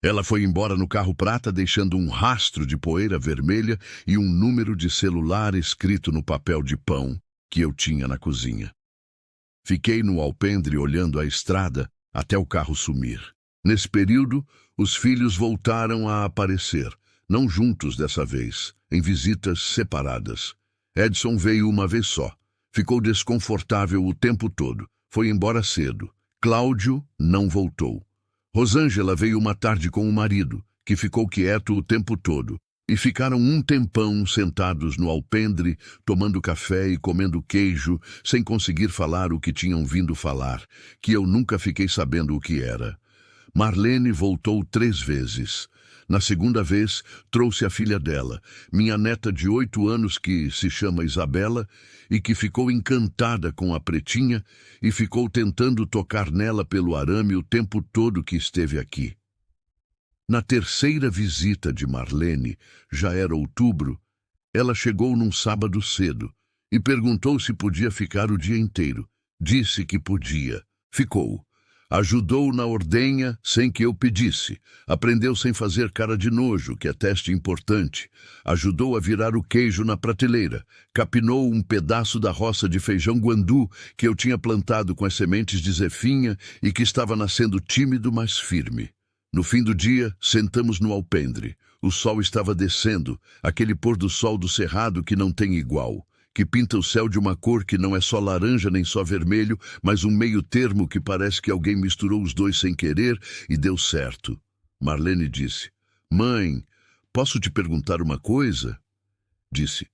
Ela foi embora no carro prata, deixando um rastro de poeira vermelha e um número de celular escrito no papel de pão que eu tinha na cozinha. Fiquei no alpendre olhando a estrada até o carro sumir. Nesse período, os filhos voltaram a aparecer, não juntos dessa vez, em visitas separadas. Edson veio uma vez só. Ficou desconfortável o tempo todo. Foi embora cedo. Cláudio não voltou. Rosângela veio uma tarde com o marido, que ficou quieto o tempo todo, e ficaram um tempão sentados no alpendre, tomando café e comendo queijo, sem conseguir falar o que tinham vindo falar, que eu nunca fiquei sabendo o que era. Marlene voltou 3 vezes. Na segunda vez, trouxe a filha dela, minha neta de 8 anos que se chama Isabela e que ficou encantada com a pretinha e ficou tentando tocar nela pelo arame o tempo todo que esteve aqui. Na terceira visita de Marlene, já era outubro, ela chegou num sábado cedo e perguntou se podia ficar o dia inteiro. Disse que podia. Ficou. Ajudou na ordenha sem que eu pedisse. Aprendeu sem fazer cara de nojo, que é teste importante. Ajudou a virar o queijo na prateleira. Capinou um pedaço da roça de feijão guandu que eu tinha plantado com as sementes de Zefinha e que estava nascendo tímido, mas firme. No fim do dia, sentamos no alpendre. O sol estava descendo, aquele pôr do sol do cerrado que não tem igual, que pinta o céu de uma cor que não é só laranja nem só vermelho, mas um meio termo que parece que alguém misturou os dois sem querer e deu certo. Marlene disse, mãe, posso te perguntar uma coisa? Disse,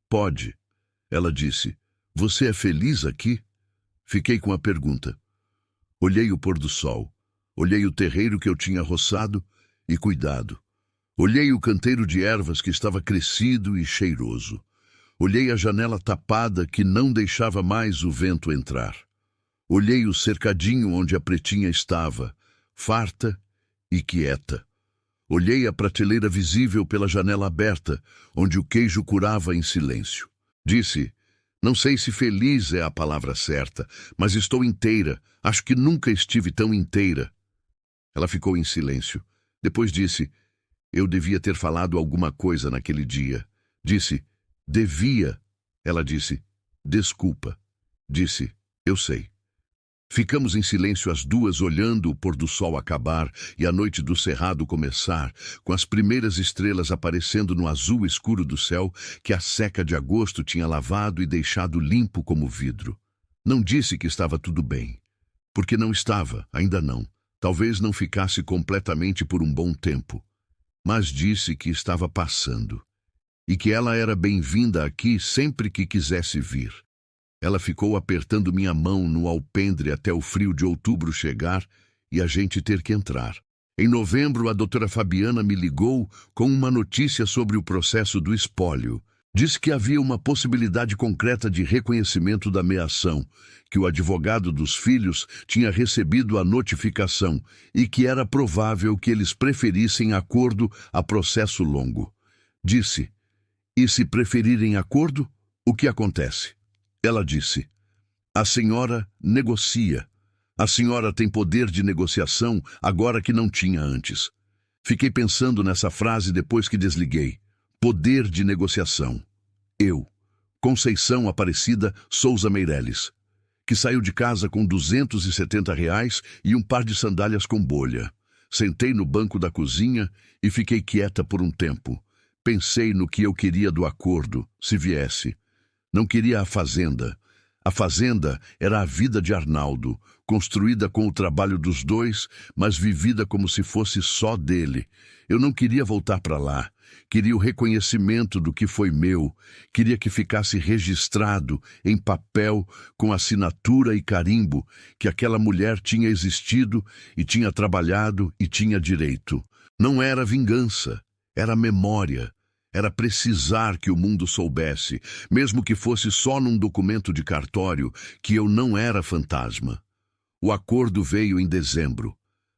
pode. Ela disse, você é feliz aqui? Fiquei com a pergunta. Olhei o pôr do sol, olhei o terreiro que eu tinha roçado e cuidado. Olhei o canteiro de ervas que estava crescido e cheiroso. Olhei a janela tapada que não deixava mais o vento entrar. Olhei o cercadinho onde a pretinha estava, farta e quieta. Olhei a prateleira visível pela janela aberta, onde o queijo curava em silêncio. Disse, não sei se feliz é a palavra certa, mas estou inteira. Acho que nunca estive tão inteira. Ela ficou em silêncio. Depois disse, eu devia ter falado alguma coisa naquele dia. Disse, devia. Ela disse, desculpa. Disse, eu sei. Ficamos em silêncio as duas, olhando o pôr do sol acabar e a noite do cerrado começar, com as primeiras estrelas aparecendo no azul escuro do céu que a seca de agosto tinha lavado e deixado limpo como vidro. Não disse que estava tudo bem, porque não estava, ainda não. Talvez não ficasse completamente por um bom tempo, mas disse que estava passando e que ela era bem-vinda aqui sempre que quisesse vir. Ela ficou apertando minha mão no alpendre até o frio de outubro chegar e a gente ter que entrar. Em novembro, a doutora Fabiana me ligou com uma notícia sobre o processo do espólio. Disse que havia uma possibilidade concreta de reconhecimento da meação, que o advogado dos filhos tinha recebido a notificação e que era provável que eles preferissem acordo a processo longo. Disse: "E se preferirem acordo, o que acontece?" Ela disse: "A senhora negocia. A senhora tem poder de negociação agora que não tinha antes." Fiquei pensando nessa frase depois que desliguei. Poder de negociação. Eu, Conceição Aparecida Souza Meireles, que saiu de casa com R$ 270 e um par de sandálias com bolha. Sentei no banco da cozinha e fiquei quieta por um tempo. Pensei no que eu queria do acordo, se viesse. Não queria a fazenda. A fazenda era a vida de Arnaldo, construída com o trabalho dos dois, mas vivida como se fosse só dele. Eu não queria voltar para lá. Queria o reconhecimento do que foi meu. Queria que ficasse registrado em papel, com assinatura e carimbo, que aquela mulher tinha existido e tinha trabalhado e tinha direito. Não era vingança, era memória. Era precisar que o mundo soubesse, mesmo que fosse só num documento de cartório, que eu não era fantasma. O acordo veio em dezembro.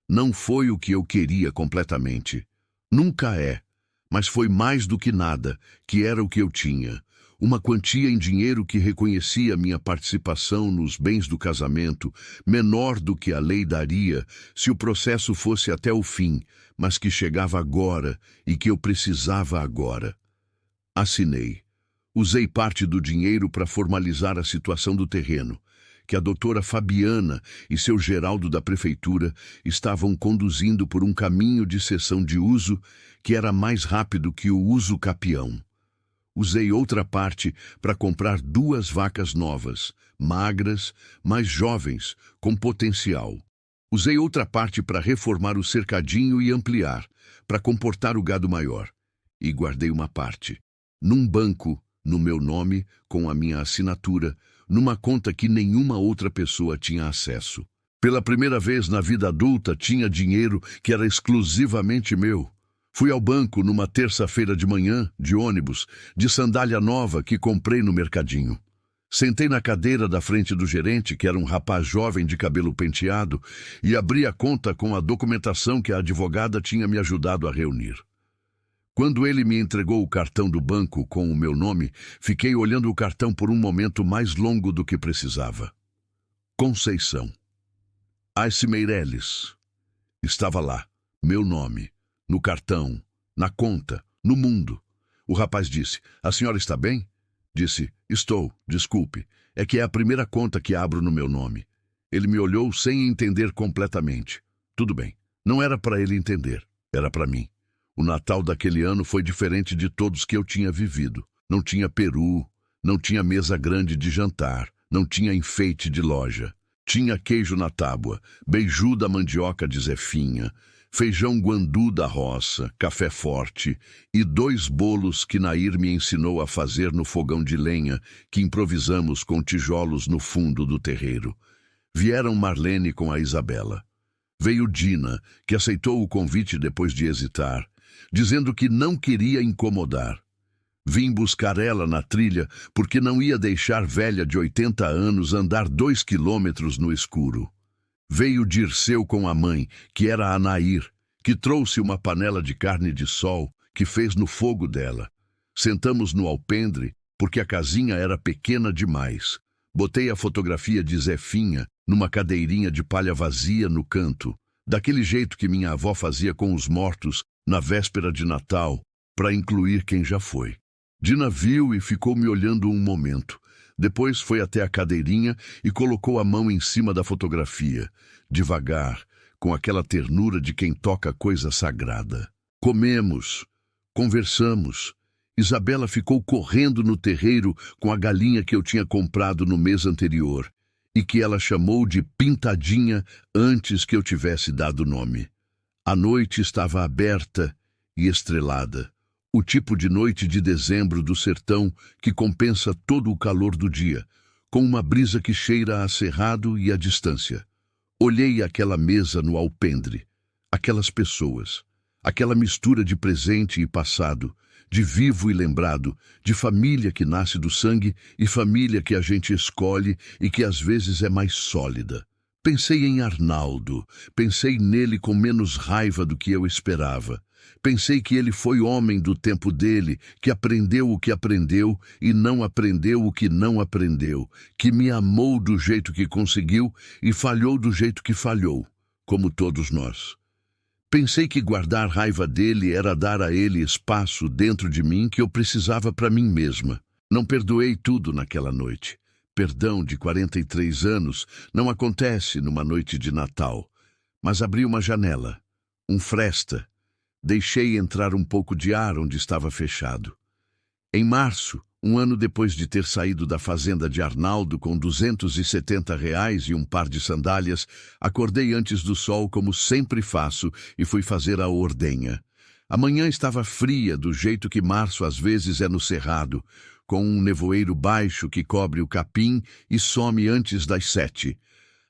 Não foi o que eu queria completamente. Nunca é, mas foi mais do que nada, que era o que eu tinha. Uma quantia em dinheiro que reconhecia minha participação nos bens do casamento, menor do que a lei daria se o processo fosse até o fim, mas que chegava agora e que eu precisava agora. Assinei. Usei parte do dinheiro para formalizar a situação do terreno, que a doutora Fabiana e seu Geraldo da prefeitura estavam conduzindo por um caminho de cessão de uso que era mais rápido que o uso capião. Usei outra parte para comprar 2 vacas novas, magras, mas jovens, com potencial. Usei outra parte para reformar o cercadinho e ampliar, para comportar o gado maior. E guardei uma parte, num banco, no meu nome, com a minha assinatura, numa conta que nenhuma outra pessoa tinha acesso. Pela primeira vez na vida adulta, tinha dinheiro que era exclusivamente meu. Fui ao banco numa terça-feira de manhã, de ônibus, de sandália nova que comprei no mercadinho. Sentei na cadeira da frente do gerente, que era um rapaz jovem de cabelo penteado, e abri a conta com a documentação que a advogada tinha me ajudado a reunir. Quando ele me entregou o cartão do banco com o meu nome, fiquei olhando o cartão por um momento mais longo do que precisava. Conceição. Ace Meireles. Estava lá, meu nome. No cartão, na conta, no mundo. O rapaz disse: "A senhora está bem?" Disse: "Estou, desculpe. É que é a primeira conta que abro no meu nome." Ele me olhou sem entender completamente. Tudo bem. Não era para ele entender. Era para mim. O Natal daquele ano foi diferente de todos que eu tinha vivido. Não tinha peru, não tinha mesa grande de jantar, não tinha enfeite de loja. Tinha queijo na tábua, beiju da mandioca de Zefinha, feijão guandu da roça, café forte e 2 bolos que Nair me ensinou a fazer no fogão de lenha que improvisamos com tijolos no fundo do terreiro. Vieram Marlene com a Isabela. Veio Dina, que aceitou o convite depois de hesitar, dizendo que não queria incomodar. Vim buscar ela na trilha porque não ia deixar velha de 80 anos andar 2 quilômetros no escuro. Veio Dirceu com a mãe, que era a Nair, que trouxe uma panela de carne de sol que fez no fogo dela. Sentamos no alpendre, porque a casinha era pequena demais. Botei a fotografia de Zefinha numa cadeirinha de palha vazia no canto, daquele jeito que minha avó fazia com os mortos na véspera de Natal, para incluir quem já foi. Dina viu e ficou me olhando um momento. Depois foi até a cadeirinha e colocou a mão em cima da fotografia, devagar, com aquela ternura de quem toca coisa sagrada. Comemos, conversamos. Isabela ficou correndo no terreiro com a galinha que eu tinha comprado no mês anterior e que ela chamou de Pintadinha antes que eu tivesse dado nome. A noite estava aberta e estrelada. O tipo de noite de dezembro do sertão que compensa todo o calor do dia, com uma brisa que cheira a cerrado e a distância. Olhei aquela mesa no alpendre, aquelas pessoas, aquela mistura de presente e passado, de vivo e lembrado, de família que nasce do sangue e família que a gente escolhe e que às vezes é mais sólida. Pensei em Arnaldo, pensei nele com menos raiva do que eu esperava. Pensei que ele foi homem do tempo dele, que aprendeu o que aprendeu e não aprendeu o que não aprendeu, que me amou do jeito que conseguiu e falhou do jeito que falhou, como todos nós. Pensei que guardar raiva dele era dar a ele espaço dentro de mim que eu precisava para mim mesma. Não perdoei tudo naquela noite. Perdão de 43 anos não acontece numa noite de Natal. Mas abri uma janela, um fresta. Deixei entrar um pouco de ar onde estava fechado. Em março, um ano depois de ter saído da fazenda de Arnaldo com R$ 270 e um par de sandálias, acordei antes do sol como sempre faço e fui fazer a ordenha. A manhã estava fria do jeito que março às vezes é no cerrado, com um nevoeiro baixo que cobre o capim e some antes das 7.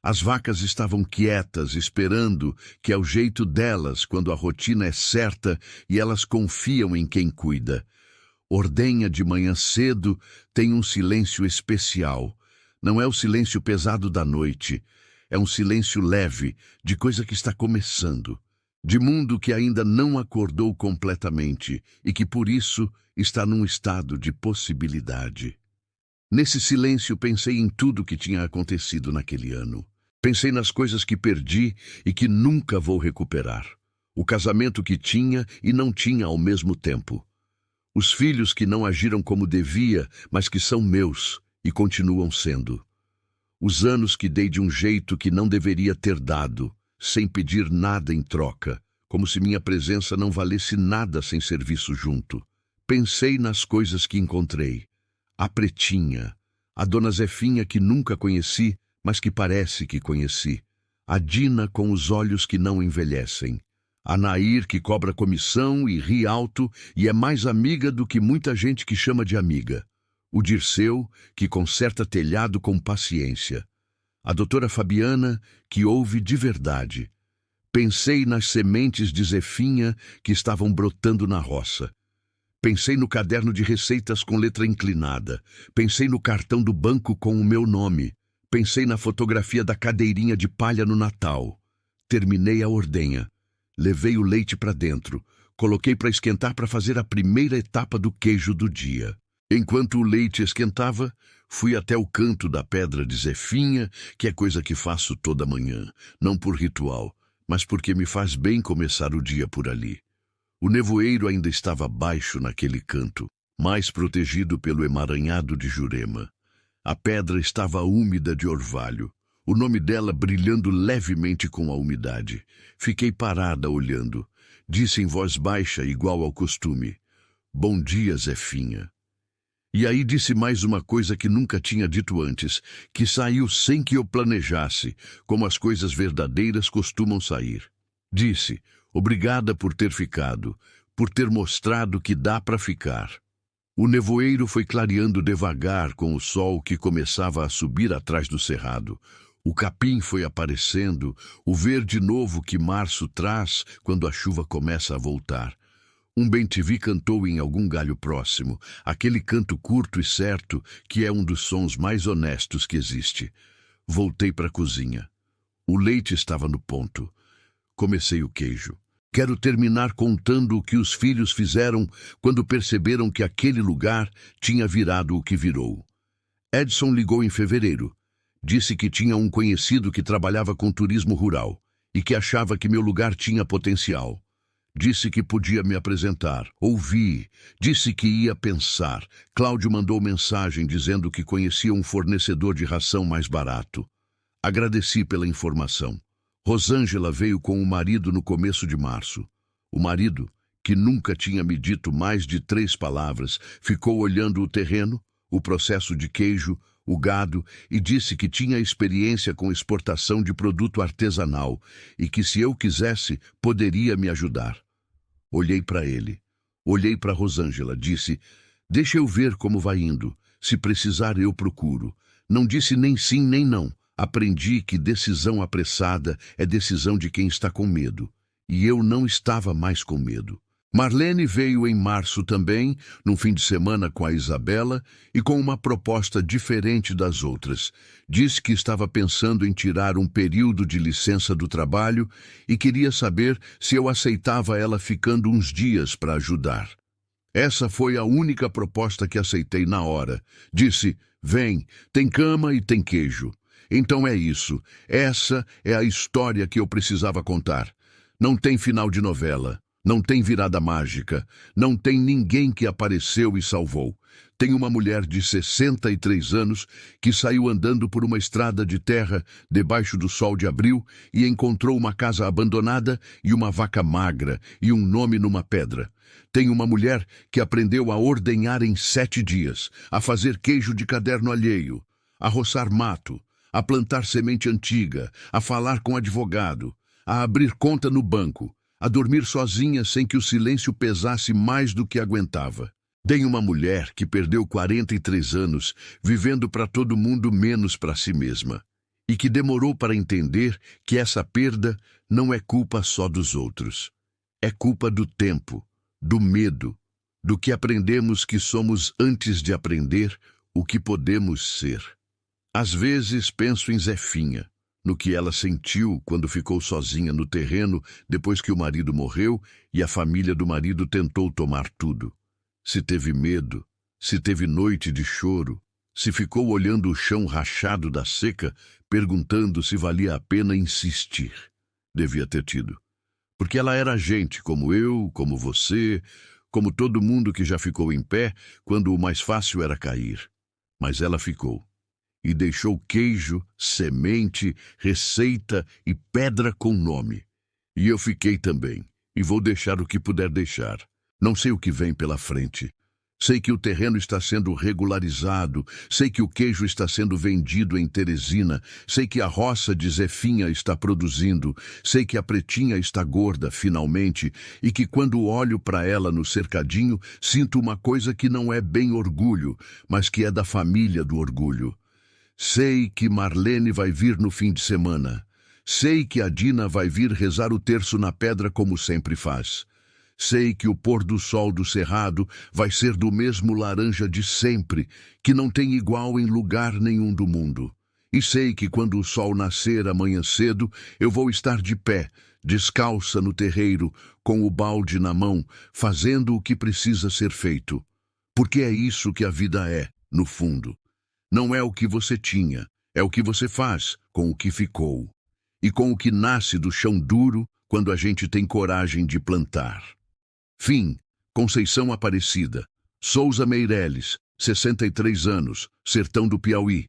As vacas estavam quietas, esperando, que é o jeito delas quando a rotina é certa e elas confiam em quem cuida. Ordenha de manhã cedo tem um silêncio especial. Não é o silêncio pesado da noite, é um silêncio leve, de coisa que está começando, de mundo que ainda não acordou completamente e que por isso está num estado de possibilidade. Nesse silêncio pensei em tudo que tinha acontecido naquele ano. Pensei nas coisas que perdi e que nunca vou recuperar. O casamento que tinha e não tinha ao mesmo tempo. Os filhos que não agiram como devia, mas que são meus e continuam sendo. Os anos que dei de um jeito que não deveria ter dado, sem pedir nada em troca, como se minha presença não valesse nada sem serviço junto. Pensei nas coisas que encontrei. A Pretinha, a Dona Zefinha que nunca conheci, mas que parece que conheci. A Dina com os olhos que não envelhecem. A Nair que cobra comissão e ri alto e é mais amiga do que muita gente que chama de amiga. O Dirceu que conserta telhado com paciência. A doutora Fabiana que ouve de verdade. Pensei nas sementes de Zefinha que estavam brotando na roça. Pensei no caderno de receitas com letra inclinada. Pensei no cartão do banco com o meu nome. Pensei na fotografia da cadeirinha de palha no Natal. Terminei a ordenha. Levei o leite para dentro. Coloquei para esquentar para fazer a primeira etapa do queijo do dia. Enquanto o leite esquentava, fui até o canto da pedra de Zefinha, que é coisa que faço toda manhã, não por ritual, mas porque me faz bem começar o dia por ali. O nevoeiro ainda estava baixo naquele canto, mais protegido pelo emaranhado de Jurema. A pedra estava úmida de orvalho, o nome dela brilhando levemente com a umidade. Fiquei parada olhando. Disse em voz baixa, igual ao costume: "Bom dia, Zefinha." E aí disse mais uma coisa que nunca tinha dito antes, que saiu sem que eu planejasse, como as coisas verdadeiras costumam sair. Disse: "Obrigada por ter ficado, por ter mostrado que dá para ficar." O nevoeiro foi clareando devagar com o sol que começava a subir atrás do cerrado. O capim foi aparecendo, o verde novo que março traz quando a chuva começa a voltar. Um bem-te-vi cantou em algum galho próximo, aquele canto curto e certo que é um dos sons mais honestos que existe. Voltei para a cozinha. O leite estava no ponto. Comecei o queijo. Quero terminar contando o que os filhos fizeram quando perceberam que aquele lugar tinha virado o que virou. Edson ligou em fevereiro. Disse que tinha um conhecido que trabalhava com turismo rural e que achava que meu lugar tinha potencial. Disse que podia me apresentar. Ouvi. Disse que ia pensar. Cláudio mandou mensagem dizendo que conhecia um fornecedor de ração mais barato. Agradeci pela informação. Rosângela veio com o marido no começo de março. O marido, que nunca tinha me dito mais de 3 palavras, ficou olhando o terreno, o processo de queijo, o gado e disse que tinha experiência com exportação de produto artesanal e que, se eu quisesse, poderia me ajudar. Olhei para ele. Olhei para Rosângela. Disse: "Deixa eu ver como vai indo. Se precisar, eu procuro. Não disse nem sim nem não. Aprendi que decisão apressada é decisão de quem está com medo. E eu não estava mais com medo. Marlene veio em março também, num fim de semana com a Isabela, e com uma proposta diferente das outras. Disse que estava pensando em tirar um período de licença do trabalho e queria saber se eu aceitava ela ficando uns dias para ajudar. Essa foi a única proposta que aceitei na hora. Disse, vem, tem cama e tem queijo. Então é isso. Essa é a história que eu precisava contar. Não tem final de novela. Não tem virada mágica. Não tem ninguém que apareceu e salvou. Tem uma mulher de 63 anos que saiu andando por uma estrada de terra debaixo do sol de abril e encontrou uma casa abandonada e uma vaca magra e um nome numa pedra. Tem uma mulher que aprendeu a ordenhar em 7 dias, a fazer queijo de caderno alheio, a roçar mato, a plantar semente antiga, a falar com advogado, a abrir conta no banco, a dormir sozinha sem que o silêncio pesasse mais do que aguentava. Tem uma mulher que perdeu 43 anos vivendo para todo mundo menos para si mesma e que demorou para entender que essa perda não é culpa só dos outros. É culpa do tempo, do medo, do que aprendemos que somos antes de aprender o que podemos ser. Às vezes penso em Zefinha, no que ela sentiu quando ficou sozinha no terreno depois que o marido morreu e a família do marido tentou tomar tudo. Se teve medo, se teve noite de choro, se ficou olhando o chão rachado da seca, perguntando se valia a pena insistir. Devia ter tido. Porque ela era gente como eu, como você, como todo mundo que já ficou em pé quando o mais fácil era cair. Mas ela ficou. E deixou queijo, semente, receita e pedra com nome. E eu fiquei também, e vou deixar o que puder deixar. Não sei o que vem pela frente. Sei que o terreno está sendo regularizado, sei que o queijo está sendo vendido em Teresina, sei que a roça de Zefinha está produzindo, sei que a Pretinha está gorda, finalmente, e que quando olho para ela no cercadinho, sinto uma coisa que não é bem orgulho, mas que é da família do orgulho. Sei que Marlene vai vir no fim de semana. Sei que a Dina vai vir rezar o terço na pedra como sempre faz. Sei que o pôr do sol do cerrado vai ser do mesmo laranja de sempre, que não tem igual em lugar nenhum do mundo. E sei que quando o sol nascer amanhã cedo, eu vou estar de pé, descalça no terreiro, com o balde na mão, fazendo o que precisa ser feito. Porque é isso que a vida é, no fundo. Não é o que você tinha, é o que você faz com o que ficou. E com o que nasce do chão duro quando a gente tem coragem de plantar. Fim. Conceição Aparecida. Souza Meireles, 63 anos, Sertão do Piauí.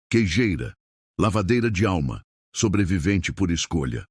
Queijeira. Lavadeira de alma. Sobrevivente por escolha.